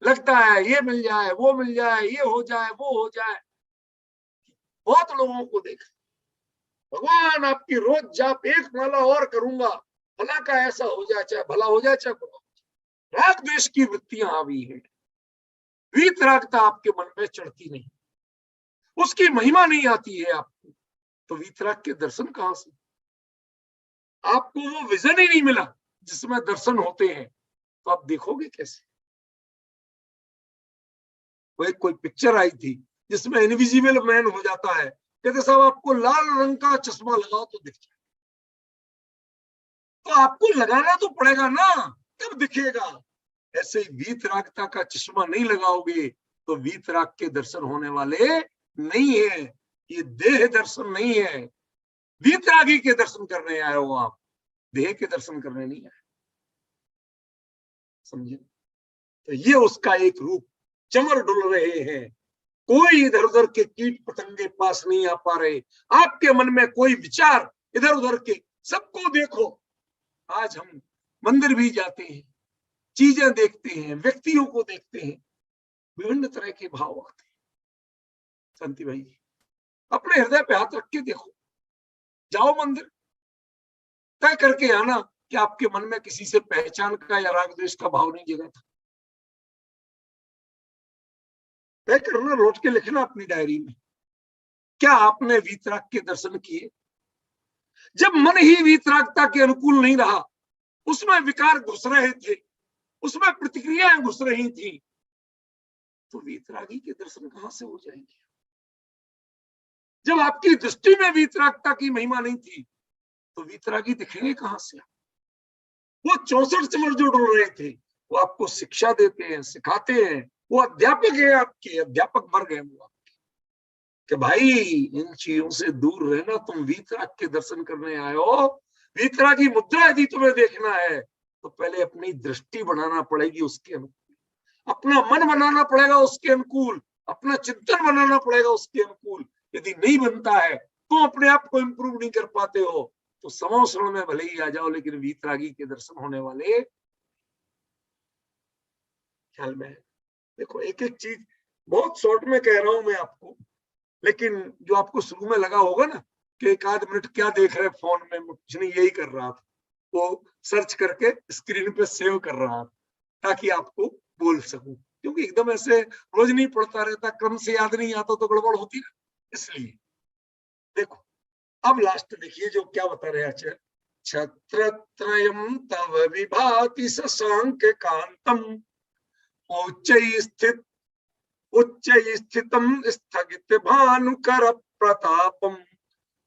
लगता है ये मिल जाए, वो मिल जाए, ये हो जाए, वो हो जाए। बहुत लोगों को देखा, भगवान आपकी रोज जाप एक माला और करूंगा, भला का ऐसा हो जाए, चाहे भला हो जाए चाहे बुरा। राग द्वेष की वृत्तियां हावी है, वीतरागता आपके मन में चढ़ती नहीं, उसकी महिमा नहीं आती है आपको, तो वीतराग के दर्शन कहां से? आपको वो विजन ही नहीं मिला जिसमें दर्शन होते हैं, तो आप देखोगे कैसे? वो एक कोई पिक्चर आई थी जिसमें इनविजिबल मैन हो जाता है, कहते साहब आपको लाल रंग का चश्मा लगाओ तो दिख जाए। तो आपको लगाना तो पड़ेगा ना, तब दिखेगा। ऐसे ही वीतरागता का चश्मा नहीं लगाओगे तो वीतराग के दर्शन होने वाले नहीं है। ये देह दर्शन नहीं है, वीतरागी के दर्शन करने आए हो आप, देह के दर्शन करने नहीं आए। समझे? तो ये उसका एक रूप, चमर डुल रहे हैं, कोई इधर उधर के कीट पतंगे पास नहीं आ पा रहे, आपके मन में कोई विचार इधर उधर के सबको देखो। आज हम मंदिर भी जाते हैं, चीजें देखते हैं, व्यक्तियों को देखते हैं, विभिन्न तरह के भाव आते हैं। शांति भाई जी, अपने हृदय पे हाथ रख के देखो, जाओ मंदिर, तय करके आना कि आपके मन में किसी से पहचान का या राग द्वेष का भाव नहीं जगा था। तय करना, लौट के लिखना अपनी डायरी में, क्या आपने वीतराग के दर्शन किए? जब मन ही वीतरागता के अनुकूल नहीं रहा, उसमें विकार घुस रहे थे, उसमें प्रतिक्रियाएं घुस रही थी, तो वीतरागी के दर्शन कहां से हो जाएंगे? जब आपकी दृष्टि में वीतरागता की महिमा नहीं थी, तो वीतरागी दिखेंगे कहां से? वो 64 चमर जो डुल रहे थे, वो आपको शिक्षा देते हैं, सिखाते हैं, वो अध्यापक है आपके, अध्यापक बन गए वो आपके, कि भाई इन चीजों से दूर रहना, तुम वीतराग के दर्शन करने आए हो, वीतरागी मुद्रा यदि तुम्हें देखना है तो पहले अपनी दृष्टि बनाना पड़ेगी उसके अनुकूल, अपना मन बनाना पड़ेगा उसके अनुकूल, अपना चिंतन बनाना पड़ेगा उसके अनुकूल। यदि नहीं बनता है तो अपने आप को इंप्रूव नहीं कर पाते हो, तो समोसरण में भले ही आ जाओ, लेकिन वीतरागी के दर्शन होने वाले ख्याल में है। देखो, एक एक चीज बहुत शॉर्ट में कह रहा हूं मैं आपको, लेकिन जो आपको शुरू में लगा होगा ना कि एक आध मिनट क्या देख रहे फोन में, कुछ नहीं, यही कर रहा था, वो सर्च करके स्क्रीन पे सेव कर रहा था ताकि आपको बोल सकूं, क्योंकि एकदम ऐसे रोज नहीं पढ़ता रहता, क्रम से याद नहीं आता तो गड़बड़ होती ना, इसलिए। देखो, अब लास्ट देखिए जो क्या बता रहे हैं, छत्रत्रयम् तव विभाति शशांक कांतम उच्चैः स्थितं स्थगित भानुकर प्रतापम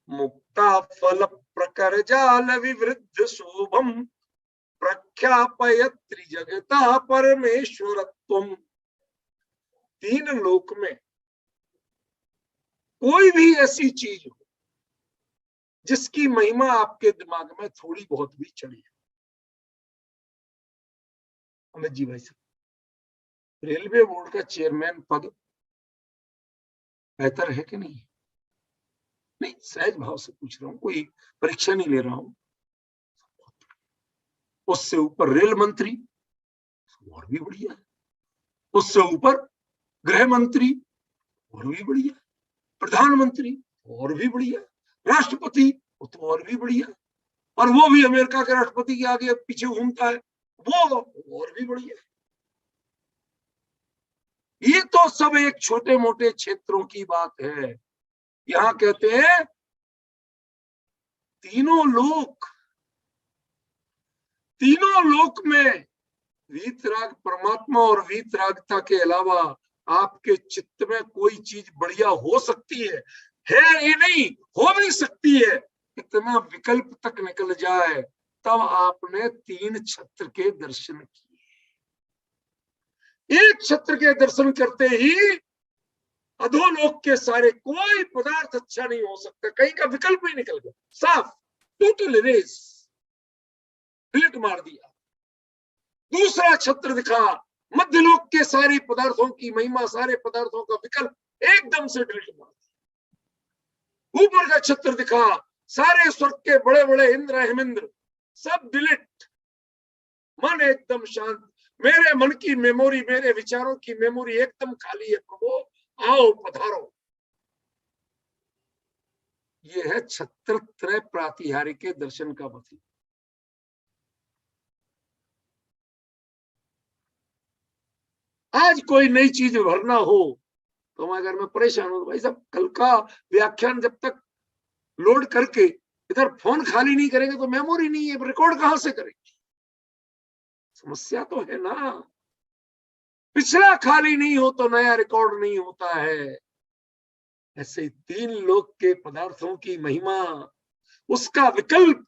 मुक्ता फल प्रकर जाल विवृद्ध शोभम प्रख्यापयत् त्रिजगता परमेश्वरत्वम। तीन लोक में कोई भी ऐसी चीज हो जिसकी महिमा आपके दिमाग में थोड़ी बहुत भी चढ़ी है। अमित जी भाई साहब, रेलवे बोर्ड का चेयरमैन पद बेहतर है कि नहीं? नहीं, सहज भाव से पूछ रहा हूं, कोई परीक्षा नहीं ले रहा हूं। उससे ऊपर रेल मंत्री, और भी बढ़िया है। उससे ऊपर गृह मंत्री, और भी बढ़िया। प्रधानमंत्री, और भी बढ़िया। राष्ट्रपति, तो और भी बढ़िया। और वो भी अमेरिका के राष्ट्रपति के आगे पीछे घूमता है, वो और भी बढ़िया। ये तो सब एक छोटे मोटे क्षेत्रों की बात है। यहां कहते हैं तीनों लोक में वीतराग परमात्मा और वीतरागता के अलावा आपके चित्त में कोई चीज बढ़िया हो सकती है ये नहीं, हो भी सकती है। इतना विकल्प तक निकल जाए तब आपने तीन छत्र के दर्शन किए। एक छत्र के दर्शन करते ही अधोलोक के सारे कोई पदार्थ अच्छा नहीं हो सकता, कहीं का विकल्प ही निकल गया, साफ, टोटल इरेज, डिलीट मार दिया। दूसरा छत्र दिखा, मध्यलोक के सारे पदार्थों की महिमा, सारे पदार्थों का विकल्प एकदम से डिलीट मार दिया। ऊपर का छत्र दिखा, सारे स्वर्ग के बड़े बड़े इंद्र हेमेंद्र सब डिलीट, मन एकदम शांत, मेरे मन की मेमोरी, मेरे विचारों की मेमोरी एकदम खाली है, प्रभु आओ पधारो। ये है छत्र त्रय प्रातिहार्य के दर्शन का मतलब। आज कोई नई चीज भरना हो तो मैं अगर मैं परेशान हूं, भाई साहब कल का व्याख्यान जब तक लोड करके इधर फोन खाली नहीं करेंगे तो मेमोरी नहीं है, रिकॉर्ड कहां से करेंगे? समस्या तो है ना। पिछला खाली नहीं हो तो नया रिकॉर्ड नहीं होता है। ऐसे ही तीन लोक के पदार्थों की महिमा, उसका विकल्प,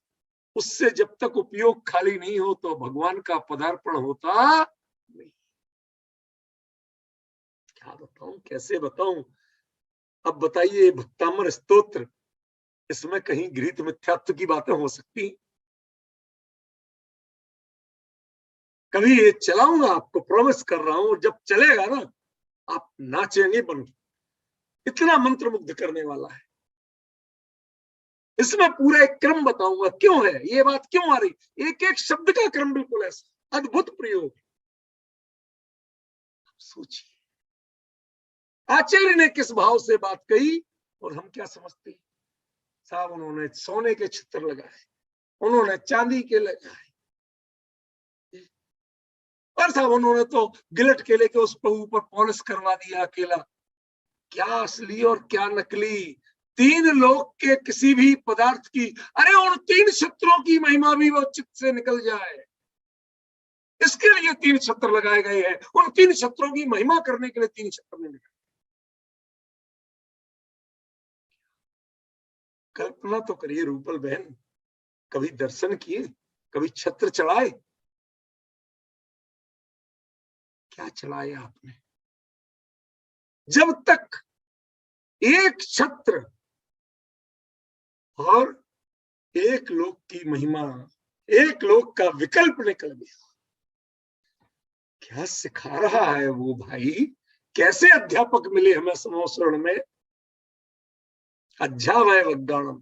उससे जब तक उपयोग खाली नहीं हो तो भगवान का पदार्पण होता नहीं। क्या बताऊं, कैसे बताऊं? अब बताइए, भक्तामर स्तोत्र, इसमें कहीं गृहीत मिथ्यात्व की बातें हो सकती? कभी ये चलाऊंगा, आपको प्रॉमिस कर रहा हूं, जब चलेगा ना आप नाचेंगे बन, इतना मंत्र मुग्ध करने वाला है। इसमें पूरा एक क्रम बताऊंगा क्यों है ये बात, क्यों आ रही, एक एक शब्द का क्रम बिल्कुल ऐसा अद्भुत प्रयोग। सोचिए आचार्य ने किस भाव से बात कही और हम क्या समझते हैं। साहब उन्होंने सोने के छत्र लगाए, उन्होंने चांदी के लगाए, और साहब उन्होंने तो गिलट केले के उस पर ऊपर पॉलिश करवा दिया अकेला। क्या असली और क्या नकली, तीन लोक के किसी भी पदार्थ की, अरे उन तीन छत्रों की महिमा भी वो चित्त से निकल जाए, इसके लिए तीन छत्र लगाए गए हैं। उन तीन छत्रों की महिमा करने के लिए तीन छत्र ने लगाए। कल्पना तो करिए रूपल बहन, कभी दर्शन किए, कभी छत्र चढ़ाए, क्या चढ़ाया आपने। जब तक एक छत्र और एक लोक की महिमा, एक लोक का विकल्प निकल गया, क्या सिखा रहा है वो भाई। कैसे अध्यापक मिले हमें समोसरण में, अध्यावय वज्ञानम,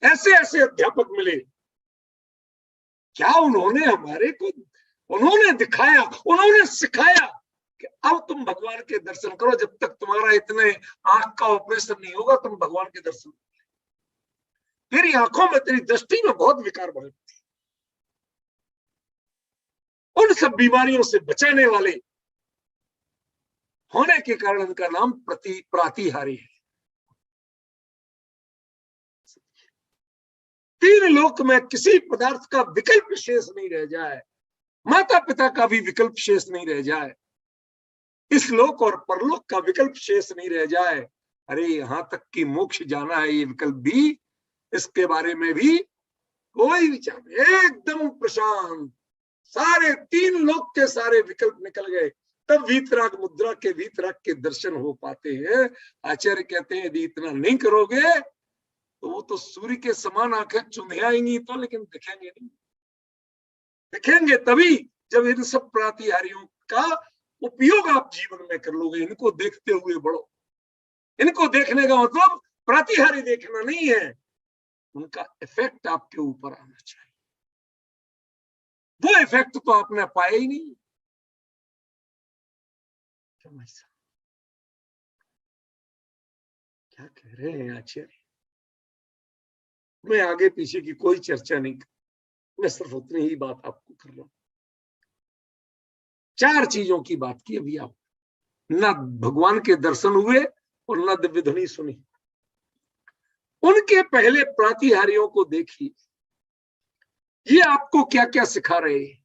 ऐसे ऐसे अध्यापक मिले। क्या उन्होंने हमारे को, उन्होंने दिखाया, उन्होंने सिखाया कि अब तुम भगवान के दर्शन करो, जब तक तुम्हारा इतने आंख का ऑपरेशन नहीं होगा तुम भगवान के दर्शन, तेरी आंखों में, तेरी दृष्टि में बहुत विकार बढ़े। उन सब बीमारियों से बचाने वाले होने के कारण उनका नाम प्रातिहारी है। तीन लोक में किसी पदार्थ का विकल्प शेष नहीं रह जाए, माता पिता का भी विकल्प शेष नहीं रह जाए, इस लोक और परलोक का विकल्प शेष नहीं रह जाए। अरे यहां तक कि मोक्ष जाना है ये विकल्प भी, इसके बारे में भी कोई विचार, एकदम प्रशांत, सारे तीन लोक के सारे विकल्प निकल गए, तब वीतराग मुद्रा के वीतराग के दर्शन हो पाते हैं। आचार्य कहते हैं यदि इतना नहीं करोगे तो वो तो सूर्य के समान आंखें चुंधियाएंगी तो, लेकिन दिखेंगे नहीं। दिखेंगे तभी जब इन सब प्रातिहारियों का उपयोग आप जीवन में कर लोगे। इनको देखते हुए बढ़ो। इनको देखने का मतलब प्रातिहारी देखना नहीं है, उनका इफेक्ट आपके ऊपर आना चाहिए। वो इफेक्ट तो आपने पाया ही नहीं। क्या कह रहे हैं आचार्य। मैं आगे पीछे की कोई चर्चा नहीं कर, मैं सिर्फ उतनी ही बात आपको कर रहा हूं। चार चीजों की बात की अभी आप, न भगवान के दर्शन हुए और न दिव्य ध्वनि सुनी। उनके पहले प्रातिहारियों को देखिए, ये आपको क्या क्या सिखा रहे हैं।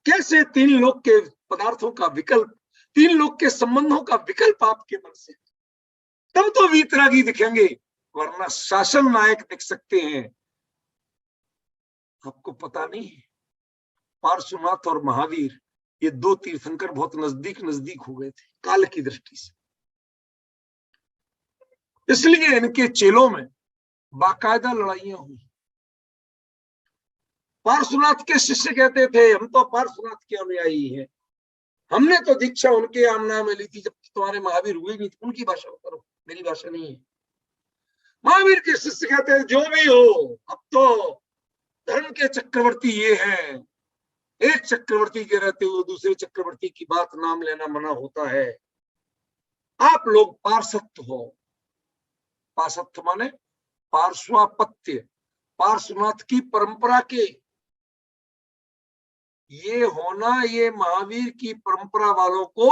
कैसे तीन लोक के पदार्थों का विकल्प, तीन लोक के संबंधों का विकल्प आपके मन से, तब तो वीतरागी दिखेंगे, वरना शासन नायक दिख सकते हैं। आपको पता नहीं है, पार्श्वनाथ और महावीर ये दो तीर्थंकर बहुत नजदीक नजदीक हो गए थे काल की दृष्टि से, इसलिए इनके चेलों में बाकायदा लड़ाइयां हुई। पार्श्वनाथ के शिष्य कहते थे हम तो पार्श्वनाथ के अनुयायी हैं, हमने तो दीक्षा उनके आमना में ली थी जब तुम्हारे महावीर हुए नहीं, उनकी भाषा करो, मेरी भाषा नहीं है। महावीर के शिष्य कहते हैं जो भी हो, अब तो धर्म के चक्रवर्ती ये हैं, एक चक्रवर्ती के रहते हुए दूसरे चक्रवर्ती की बात नाम लेना मना होता है। आप लोग पार्षद हो, पार्षद माने पार्श्वापत्य, पार्श्वनाथ की परंपरा के ये होना, ये महावीर की परंपरा वालों को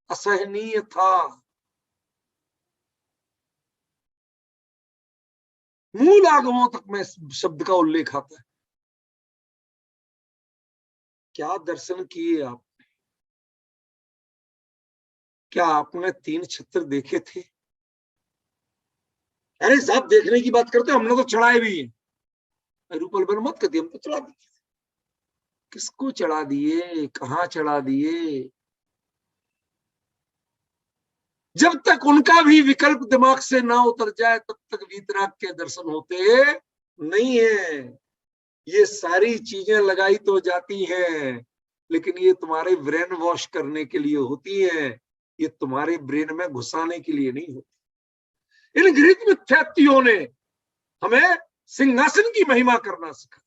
असहनीय था। मूल आगमों तक में शब्द का उल्लेख आता है। क्या दर्शन किए आप, क्या आपने तीन छत्र देखे थे। अरे साहब देखने की बात करते, हमने तो चढ़ाए भी है। रूपल बन मत करती, हम तो चढ़ा दिए। किसको चढ़ा दिए, कहां चढ़ा दिए। जब तक उनका भी विकल्प दिमाग से ना उतर जाए तब तक वीतराग के दर्शन होते नहीं है। ये सारी चीजें लगाई तो जाती हैं, लेकिन ये तुम्हारे ब्रेन वॉश करने के लिए होती है, ये तुम्हारे ब्रेन में घुसाने के लिए नहीं होती। इन ग्रीक मिथ्यात्वियों ने हमें सिंहासन की महिमा करना सिखाया,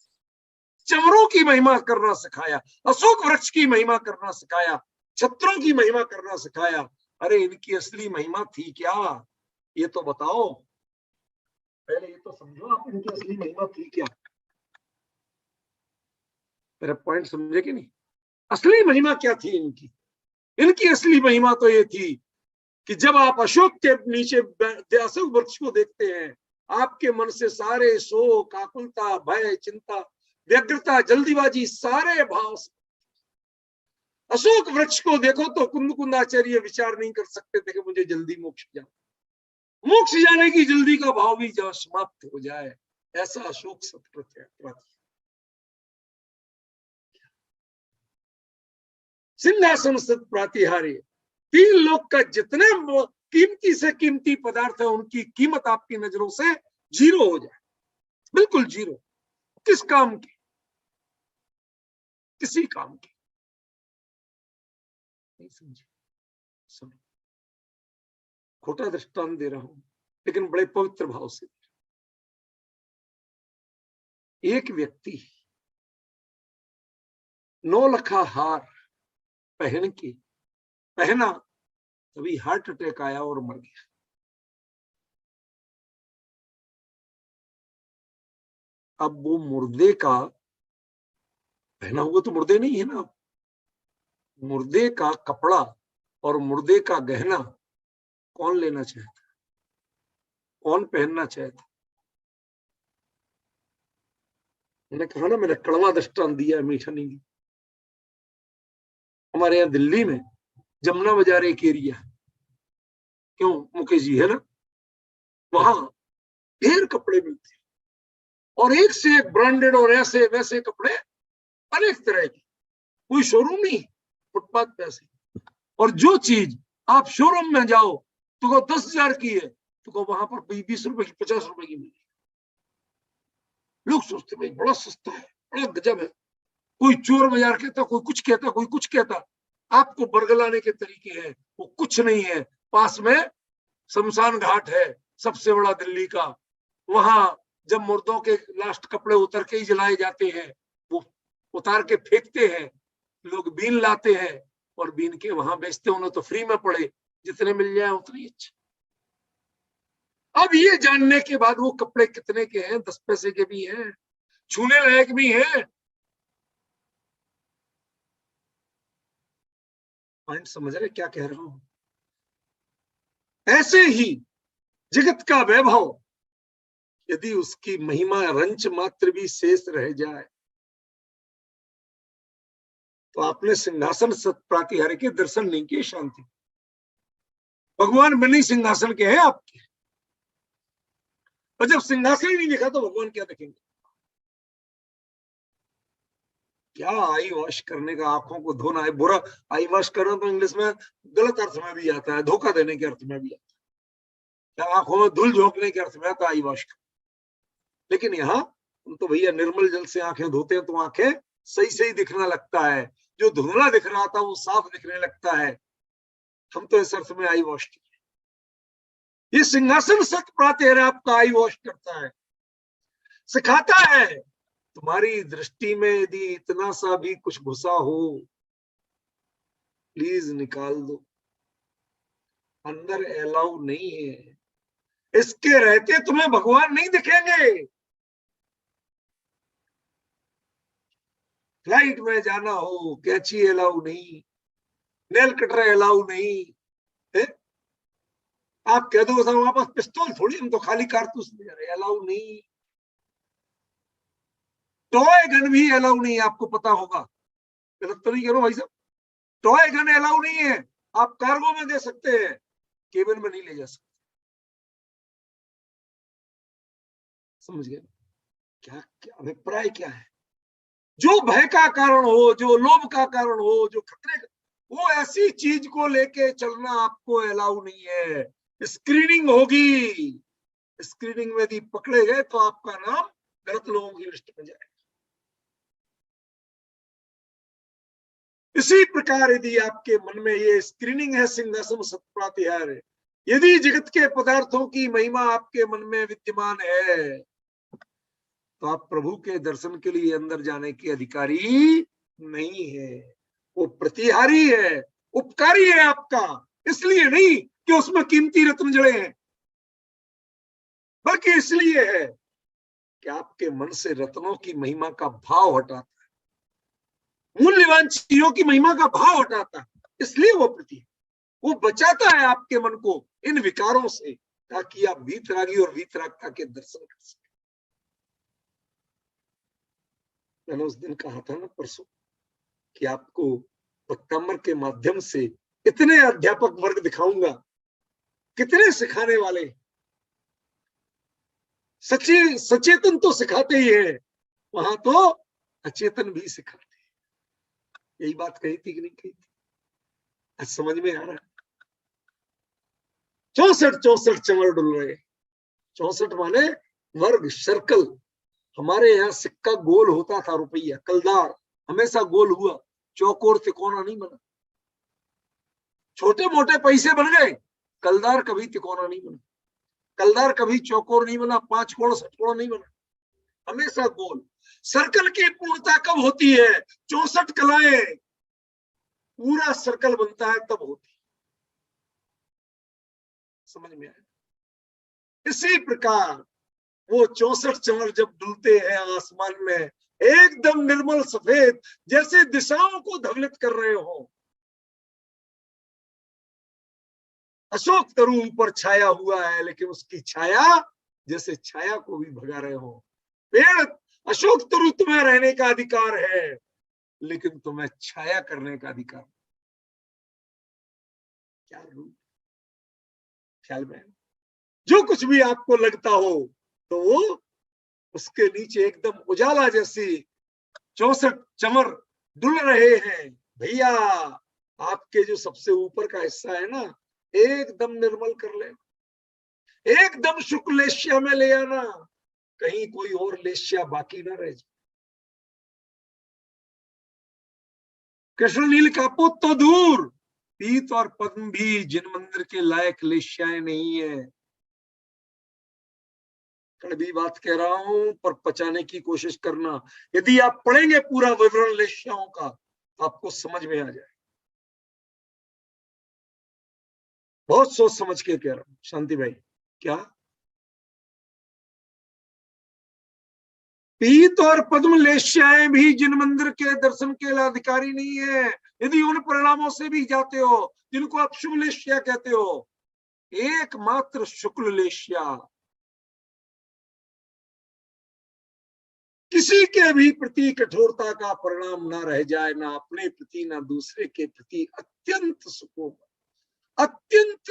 चमरों की महिमा करना सिखाया, अशोक वृक्ष की महिमा करना सिखाया, छत्रों की महिमा करना सिखाया। अरे इनकी असली महिमा थी क्या, ये तो बताओ, पहले ये तो समझो आप, इनकी असली महिमा थी क्या। मेरा पॉइंट समझे कि नहीं? असली महिमा क्या थी इनकी? इनकी असली महिमा तो ये थी कि जब आप अशोक के नीचे अशोक वृक्ष को देखते हैं, आपके मन से सारे शोक, आकुलता, भय, चिंता, व्यग्रता, जल्दीबाजी, सारे भाव। अशोक वृक्ष को देखो तो कुंदकुंदाचार्य विचार नहीं कर सकते थे कि मुझे जल्दी मोक्ष जाने की जल्दी का भाव भी जब समाप्त हो जाए, ऐसा अशोक सत्प्रत्याग। सिंहासन सत प्रातिहार्य, तीन लोक का जितने कीमती से कीमती पदार्थ है उनकी कीमत आपकी नजरों से जीरो हो जाए, बिल्कुल जीरो। किस काम की? किसी काम की नहीं समझे। सुनो, खोटा दृष्टांत दे रहा हूं लेकिन बड़े पवित्र भाव से। एक व्यक्ति 9 लखा हार पहना, तभी हार्ट अटैक आया और मर गया। अब वो मुर्दे का पहना हुआ तो मुर्दे नहीं है ना, मुर्दे का कपड़ा और मुर्दे का गहना कौन लेना चाहता, कौन पहनना चाहता? मैंने कहा ना, मैंने कड़वा दृष्टांत दिया, मीठा नहीं। हमारे यहाँ दिल्ली में जमुना बाजार एक एरिया, क्यों मुकेश जी है ना, वहां ढेर कपड़े मिलते और एक से एक ब्रांडेड और ऐसे वैसे कपड़े अनेक तरह के, कोई शोरूम नहीं, फुटपाथ पे ऐसे। और जो चीज आप शोरूम में जाओ तो 10,000 की है, तो वहां पर 20 रुपए की, 50 रुपए की मिलेगी। लोग सोचते भाई बड़ा सस्ता है, बड़ा गजब है। कोई चोर बाजार कहता, कोई कुछ कहता, कोई कुछ कहता। आपको बरगलाने के तरीके हैं, वो कुछ नहीं है। पास में शमशान घाट है सबसे बड़ा दिल्ली का, वहां जब मुर्दों के लास्ट कपड़े उतर के ही जलाए जाते हैं, वो उतार के फेंकते हैं, लोग बीन लाते हैं और बीन के वहां बेचते हैं। उन्हें तो फ्री में पड़े, जितने मिल जाए उतने ही अच्छे। अब ये जानने के बाद वो कपड़े कितने के हैं, 10 पैसे के भी हैं, छूने लायक भी हैं। पॉइंट समझ रहे क्या कह रहा हूं? ऐसे ही जगत का वैभव, यदि उसकी महिमा रंच मात्र भी शेष रह जाए, तो आपने सिंहासन सत प्रातिहार्य के दर्शन नहीं किए। शांति, भगवान बनी सिंहासन के हैं आपके, और जब सिंहासन ही नहीं दिखा तो भगवान क्या देखेंगे? क्या आई वॉश करने का, आंखों को धोना है। बुरा आई वॉश करना तो इंग्लिश में गलत अर्थ में भी आता है, धोखा देने के अर्थ में भी आता है। क्या आंखों में धूल झोंकने के अर्थ में आता है आई वॉश का। लेकिन यहाँ हम तो भैया निर्मल जल से आंखें धोते हैं तो आंखें सही सही दिखने लगता है, जो धुंधला दिख रहा था वो साफ दिखने लगता है। हम तो इस अर्थ में आई वॉश किए। ये सिंहासन सत प्रातिहार्य आपका आई वॉश करता है, सिखाता है। तुम्हारी दृष्टि में यदि इतना सा भी कुछ घुसा हो, प्लीज निकाल दो, अंदर अलाउ नहीं है। इसके रहते तुम्हें भगवान नहीं दिखेंगे। फ्लाइट में जाना हो, कैंची अलाउ नहीं, नेल कटर अलाउ नहीं है? आप कह दो हमारे पास पिस्तौल थोड़ी, हम तो खाली कारतूस ले जा रहे, अलाउ नहीं। टॉय गन भी अलाउ नहीं है, आपको पता होगा, गलत तो नहीं करो भाई साहब। टॉय गन अलाउ नहीं है, आप कार्गो में दे सकते हैं, केबिन में नहीं ले जा सकते। समझ गए क्या? क्या अभिप्राय क्या है? जो भय का कारण हो, जो लोभ का कारण हो, जो खतरे का, वो ऐसी चीज को लेके चलना आपको अलाउ नहीं है। स्क्रीनिंग होगी, स्क्रीनिंग में यदि पकड़े गए तो आपका नाम गलत लोगों की लिस्ट में जाएगा। इसी प्रकार यदि आपके मन में ये स्क्रीनिंग है सिंहासन सत प्रातिहार्य, यदि जगत के पदार्थों की महिमा आपके मन में विद्यमान है तो आप प्रभु के दर्शन के लिए अंदर जाने के अधिकारी नहीं है। वो प्रतिहारी है, उपकारी है आपका, इसलिए नहीं कि उसमें कीमती रत्न जड़े हैं, बल्कि इसलिए है कि आपके मन से रत्नों की महिमा का भाव हटाता है, मूल्यवान चीजों की महिमा का भाव हटाता है, इसलिए वो प्रति वो बचाता है आपके मन को इन विकारों से, ताकि आप वीतरागी और वीतरागता के दर्शन कर सके। मैंने उस दिन कहा था ना परसों कि आपको भक्तामर के माध्यम से इतने अध्यापक वर्ग दिखाऊंगा, कितने सिखाने वाले, सचेतन तो सिखाते ही है, वहां तो अचेतन भी सिखाते हैं। यही बात कही थी कि नहीं कही थी? आज समझ में आ रहा है। 64 चंवर डुल रहे। 64 माने वर्ग, सर्कल। हमारे यहाँ सिक्का गोल होता था, रुपया कलदार हमेशा गोल हुआ, चौकोर तिकोना नहीं बना। छोटे मोटे पैसे बन गए, कलदार कभी तिकोना नहीं बना, कलदार कभी चौकोर नहीं बना, 5 कोण 7 कोण नहीं बना, हमेशा गोल। सर्कल की पूर्णता कब होती है? 64 कलाएं पूरा सर्कल बनता है तब होती। समझ में आया? इसी प्रकार वो 64 चंवर जब डुलते हैं आसमान में, एकदम निर्मल सफेद, जैसे दिशाओं को धवलित कर रहे हो। अशोक तरु ऊपर छाया हुआ है, लेकिन उसकी छाया जैसे छाया को भी भगा रहे हो। पेड़ अशोक तरु तुम्हें रहने का अधिकार है, लेकिन तुम्हें छाया करने का अधिकार। क्या रूप, ख्याल में? जो कुछ भी आपको लगता हो तो वो उसके नीचे एकदम उजाला जैसी 64 चंवर डुल रहे हैं। भैया आपके जो सबसे ऊपर का हिस्सा है ना, एकदम निर्मल कर ले, एकदम शुक्ल लेशिया में ले आना, कहीं कोई और लेशिया बाकी ना रह जाए। कृष्ण नील कापोत तो दूर, पीत और पद्म भी जिन मंदिर के लायक लेशियाएं नहीं है। कड़वी बात कह रहा हूं, पर पचाने की कोशिश करना। यदि आप पढ़ेंगे पूरा विवरण लेशियाओं का तो आपको समझ में आ जाए। बहुत सोच समझ के कह रहा हूं शांति भाई। क्या? पीत और पद्म लेशियाएं भी जिन मंदिर के दर्शन के अधिकारी नहीं है। यदि उन परिणामों से भी जाते हो जिनको आप शुभ लेशिया कहते हो, एकमात्र शुक्ल लेशिया किसी के भी प्रति कठोरता का परिणाम ना रह जाए, ना अपने प्रति ना दूसरे के प्रति, अत्यंत सुकून, अत्यंत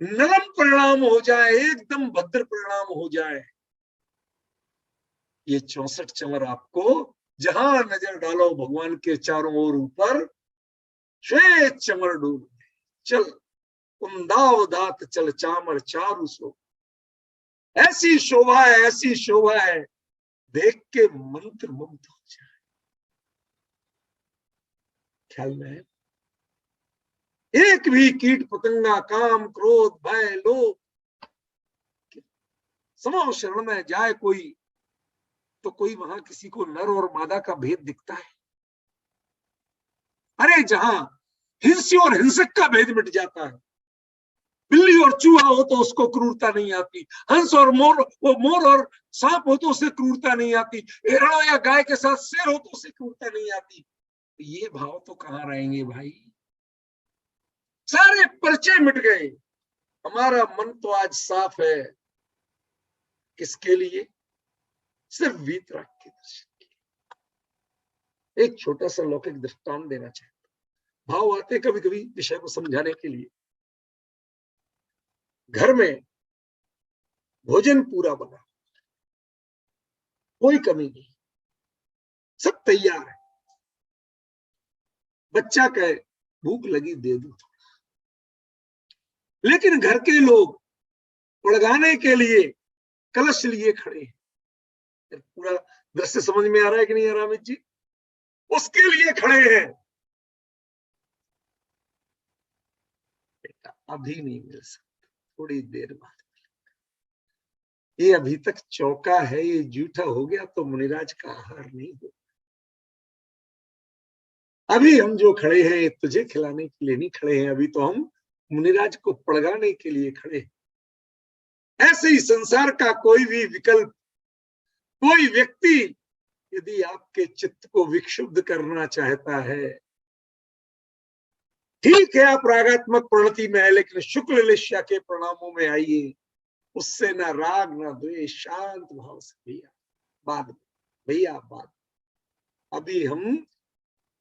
नरम परिणाम हो जाए, एकदम भद्र परिणाम हो जाए। ये 64 चंवर आपको जहां नजर डालो भगवान के चारों ओर ऊपर श्वेत चंवर डूब चल कुंदाव दात चल चामर चारु सो। ऐसी शोभा है, ऐसी शोभा है, देख के मंत्र मुग्ध हो जाए। ख्याल में? एक भी कीट पतंगा काम क्रोध भय लोभ समो शरण में जाए कोई, तो कोई वहां किसी को नर और मादा का भेद दिखता है? अरे जहां हिंसी और हिंसक का भेद मिट जाता है। बिल्ली और चूहा हो तो उसको क्रूरता नहीं आती, हंस और मोर, वो मोर और सांप हो तो उसे क्रूरता नहीं आती, हिरण या गाय के साथ शेर हो तो उसे क्रूरता नहीं आती। ये भाव तो कहां रहेंगे भाई? सारे परिचय मिट गए। हमारा मन तो आज साफ है। किसके लिए? सिर्फ वीतराग के दर्शन के लिए। एक छोटा सा लौकिक दृष्टांत देना चाहता। भाव आते कभी कभी विषय को समझाने के लिए। घर में भोजन पूरा बना, कोई कमी नहीं, सब तैयार है। बच्चा कहे भूख लगी दे दो, लेकिन घर के लोग पड़गाने के लिए कलश लिए खड़े हैं। पूरा दृश्य समझ में आ रहा है कि नहीं आ रहा अमित जी? उसके लिए खड़े हैं। बेटा अभी नहीं मिल सकता, थोड़ी देर बाद। ये अभी तक चौका है, ये जूठा हो गया तो मुनिराज का आहार नहीं हो। अभी हम जो खड़े हैं ये तुझे खिलाने के लिए नहीं खड़े हैं, अभी तो हम मुनिराज को पड़गाने के लिए खड़े हैं। ऐसे ही संसार का कोई भी विकल्प, कोई व्यक्ति यदि आपके चित्त को विक्षुब्ध करना चाहता है, ठीक है आप रागात्मक प्रणति में है, लेकिन शुक्ल लिष्या के प्रणामों में आइए, उससे ना राग ना द्वेष, शांत भाव से भैया बाद में। अभी हम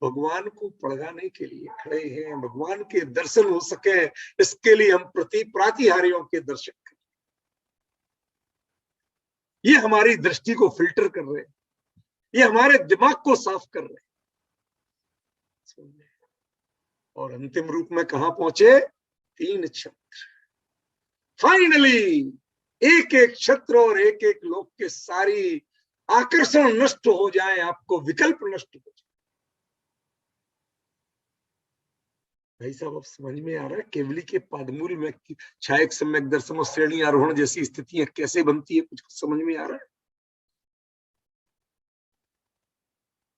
भगवान को पड़गाने के लिए खड़े हैं, भगवान के दर्शन हो सके इसके लिए हम प्रातिहारियों के दर्शन करें। ये हमारी दृष्टि को फिल्टर कर रहे हैं, ये हमारे दिमाग को साफ कर रहे हैं। और अंतिम रूप में कहां पहुंचे? 3 छत्र। फाइनली एक एक छत्र और एक एक लोक के सारी आकर्षण नष्ट हो जाए, आपको विकल्प नष्ट हो जाए। भाई साहब अब समझ में आ रहा है केवली के पादमूल में छायक सम्यक दर्शन और श्रेणी आरोहण जैसी स्थितियां कैसे बनती है? कुछ समझ में आ रहा है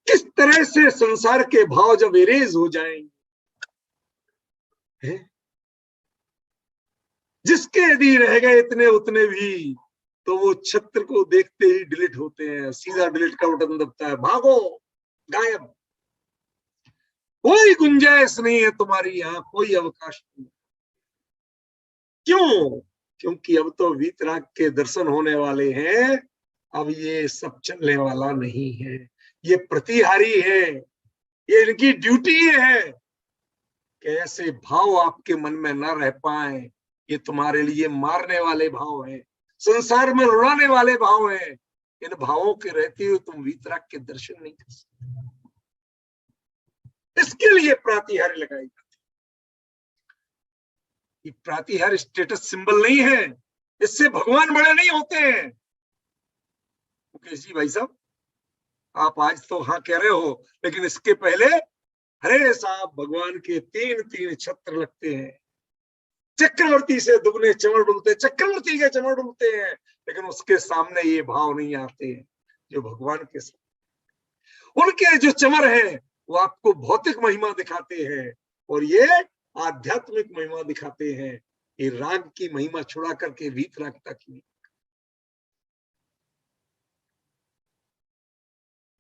किस तरह से संसार के भाव जब इरेज हो जाएंगे, जिसके यदि रह गए इतने उतने भी, तो वो छत्र को देखते ही डिलीट होते हैं, सीधा डिलीट का बटन दबता है, भागो, गायब। कोई गुंजाइश नहीं है तुम्हारी यहां, कोई अवकाश नहीं। क्यों? क्योंकि अब तो वीतराग के दर्शन होने वाले हैं, अब ये सब चलने वाला नहीं है, ये प्रतिहारी है, ये इनकी ड्यूटी है कि ऐसे भाव आपके मन में न रह पाए। ये तुम्हारे लिए मारने वाले भाव हैं, संसार में रुलाने वाले भाव हैं। इन भावों के रहते हुए तुम वीतराग के दर्शन नहीं कर सकते। इसके लिए प्रातिहार्य लगाई जाती है। प्रातिहार्य स्टेटस सिंबल नहीं है, इससे भगवान बड़े नहीं होते हैं। मुकेश जी भाई साहब, आप आज तो हाँ कह रहे हो, लेकिन इसके पहले अरे साहब भगवान के 3 छत्र लगते हैं। चक्रवर्ती से दुगने चमड़ डुलते, चक्रवर्ती के चमड़ डुलते हैं, लेकिन उसके सामने ये भाव नहीं आते हैं जो भगवान के सामने। उनके जो चमर है वो आपको भौतिक महिमा दिखाते हैं और ये आध्यात्मिक महिमा दिखाते हैं। ये राग की महिमा छुड़ा करके वीतराग तक नहीं।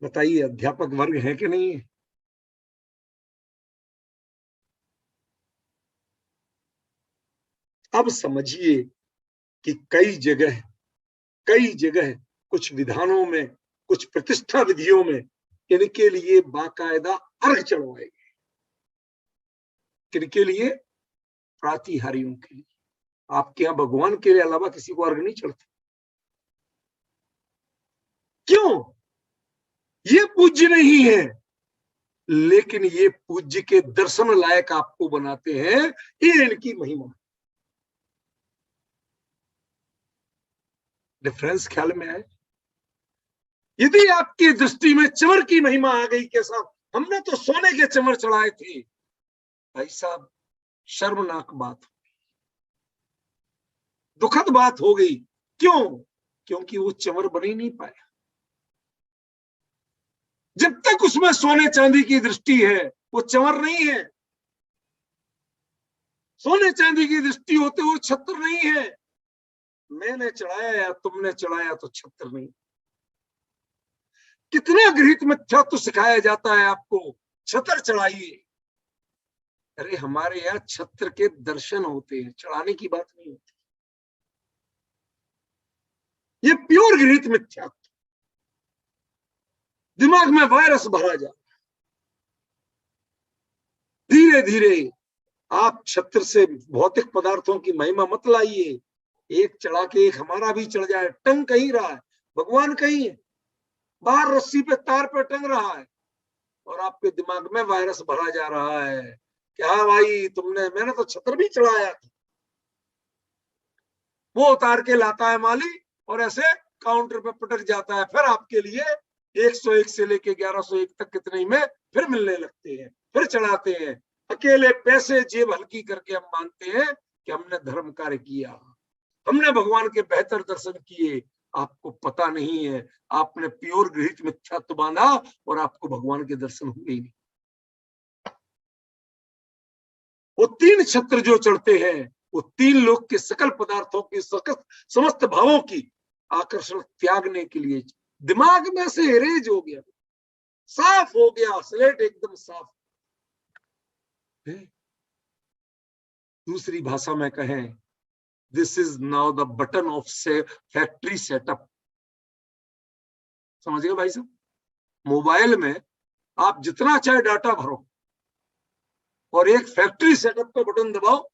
बताइए अध्यापक वर्ग है कि नहीं है? अब समझिए कि कई जगह कुछ विधानों में, कुछ प्रतिष्ठा विधियों में इनके लिए बाकायदा अर्घ चढ़वाए गए। किनके लिए? प्रातिहारियों के लिए। आपके यहां भगवान के अलावा किसी को अर्घ नहीं चढ़ता। क्यों? ये पूज्य नहीं है, लेकिन ये पूज्य के दर्शन लायक आपको बनाते हैं। ये इनकी महिमा। डिफरेंस ख्याल में आए? यदि आपकी दृष्टि में चमर की महिमा आ गई, कैसा हमने तो सोने के चमर चढ़ाए थे, भाई साहब शर्मनाक बात, दुखद बात हो गई। क्यों? क्योंकि वो चमर बन ही नहीं पाया। जब तक उसमें सोने चांदी की दृष्टि है वो चमर नहीं है। सोने चांदी की दृष्टि होते वो छत्र नहीं है। मैंने चढ़ाया या तुमने चढ़ाया तो छत्र नहीं। कितना गृहीत मिथ्यात्व सिखाया जाता है आपको, छत्र चढ़ाइए। अरे हमारे यहाँ छत्र के दर्शन होते हैं, चढ़ाने की बात नहीं होती। ये प्योर गृहीत मिथ्यात्व, दिमाग में वायरस भरा जा। धीरे धीरे आप छत्र से भौतिक पदार्थों की महिमा मत लाइए। एक चढ़ा के एक हमारा भी चढ़ जाए। टंग कहीं रहा है, भगवान कहीं है, बाहर रस्सी पे तार पे टंग रहा है और आपके दिमाग में वायरस भरा जा रहा है कि हाँ भाई मैंने तो छत्र भी चढ़ाया था। वो उतार के लाता है माली और ऐसे काउंटर पे पटक जाता है। फिर आपके लिए 101 से लेके 1101 तक कितने में फिर मिलने लगते हैं, फिर चढ़ाते हैं। अकेले पैसे जेब हल्की करके हम मानते हैं कि हमने धर्म कार्य किया। हमने भगवान के बेहतर दर्शन किए, आपको पता नहीं है, आपने प्योर गृहीत मिथ्यात्व बांधा और आपको भगवान के दर्शन हुए ही नहीं। वो 3 छत्र जो चढ़ते हैं, वो 3 लोक के सकल पदार्थों की समस्त भावों की आकर्षण त्यागने के लिए दिमाग में से इरेज हो गया, साफ हो गया, स्लेट एकदम साफ। दूसरी भाषा में कहें, this is now the button of factory setup. समझिए भाई साहब, मोबाइल में आप जितना चाहे डाटा भरो और एक फैक्ट्री सेटअप का बटन दबाओ,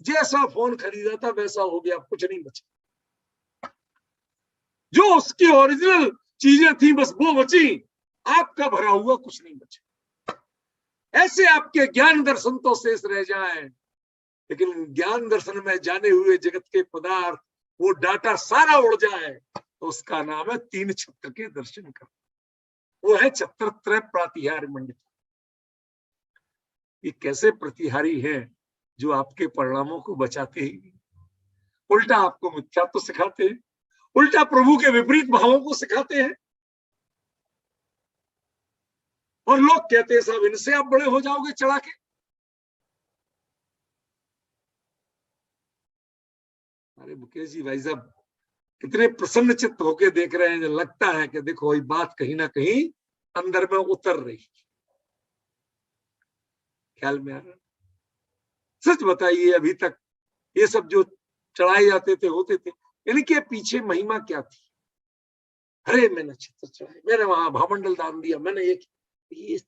जैसा फोन खरीदा था वैसा हो गया, कुछ नहीं बचा। जो उसकी ओरिजिनल चीजें थी बस वो बची, आपका भरा हुआ कुछ नहीं बचा। ऐसे आपके ज्ञान दर्शन तो शेष रह जाए, लेकिन ज्ञान दर्शन में जाने हुए जगत के पदार्थ, वो डाटा सारा उड़ जाए, तो उसका नाम है 3 छत्र के दर्शन कर। वो है छत्र त्रय प्रातिहार्य मंडित। ये कैसे प्रतिहारी है जो आपके परिणामों को बचाते ही, उल्टा आपको मिथ्यात्व सिखाते हैं, उल्टा प्रभु के विपरीत भावों को सिखाते हैं। और लोग कहते हैं साहब इनसे आप बड़े हो जाओगे चढ़ा के। अरे मुकेश जी भाई साहब कितने प्रसन्न चित्त होके देख रहे हैं, लगता है कि देखो ये बात कहीं ना कहीं अंदर में उतर रही, ख्याल में आ रहा। सच बताइए, अभी तक ये सब जो चढ़ाए जाते थे होते थे, इनके पीछे महिमा क्या थी? अरे मैंने चित्र चढ़ाए, मैंने वहां भामंडल दान दिया, मैंने ये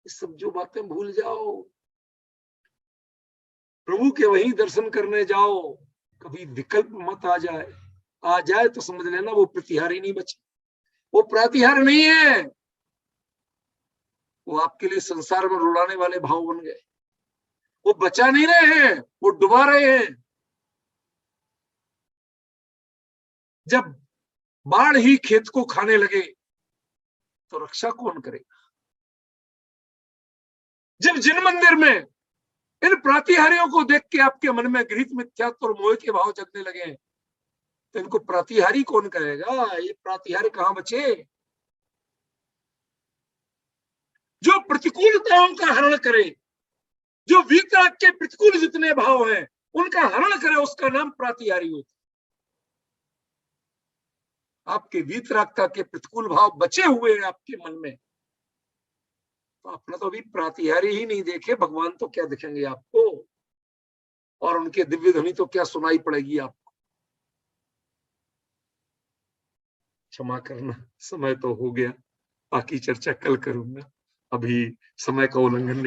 सब जो बातें भूल जाओ, प्रभु के वहीं दर्शन करने जाओ। कभी विकल्प मत आ जाए तो समझ लेना वो प्रतिहारी नहीं बचे, वो प्रातिहार नहीं है, वो आपके लिए संसार में रुलाने वाले भाव बन गए। वो बचा नहीं रहे हैं, वो डुबा रहे हैं। जब बाढ़ ही खेत को खाने लगे तो रक्षा कौन करेगा? जब जिन मंदिर में इन प्रातिहारियों को देख के आपके मन में गृहीत मिथ्यात्व और मोह के भाव जगने लगे, तो इनको प्रातिहारी कौन कहेगा? ये प्रातिहारी कहां बचे? जो प्रतिकूलताओं का हरण करे, जो वीतराग के प्रतिकूल जितने भाव हैं उनका हरण करे, उसका नाम प्रातिहारी होता। आपके वीतरागता के प्रतिकूल भाव बचे हुए हैं आपके मन में, तो आपने तो अभी प्रातिहारी ही नहीं देखे, भगवान तो क्या दिखेंगे आपको, और उनके दिव्य ध्वनि तो क्या सुनाई पड़ेगी आपको। क्षमा करना, समय तो हो गया, बाकी चर्चा कल करूंगा, अभी समय का उल्लंघन नहीं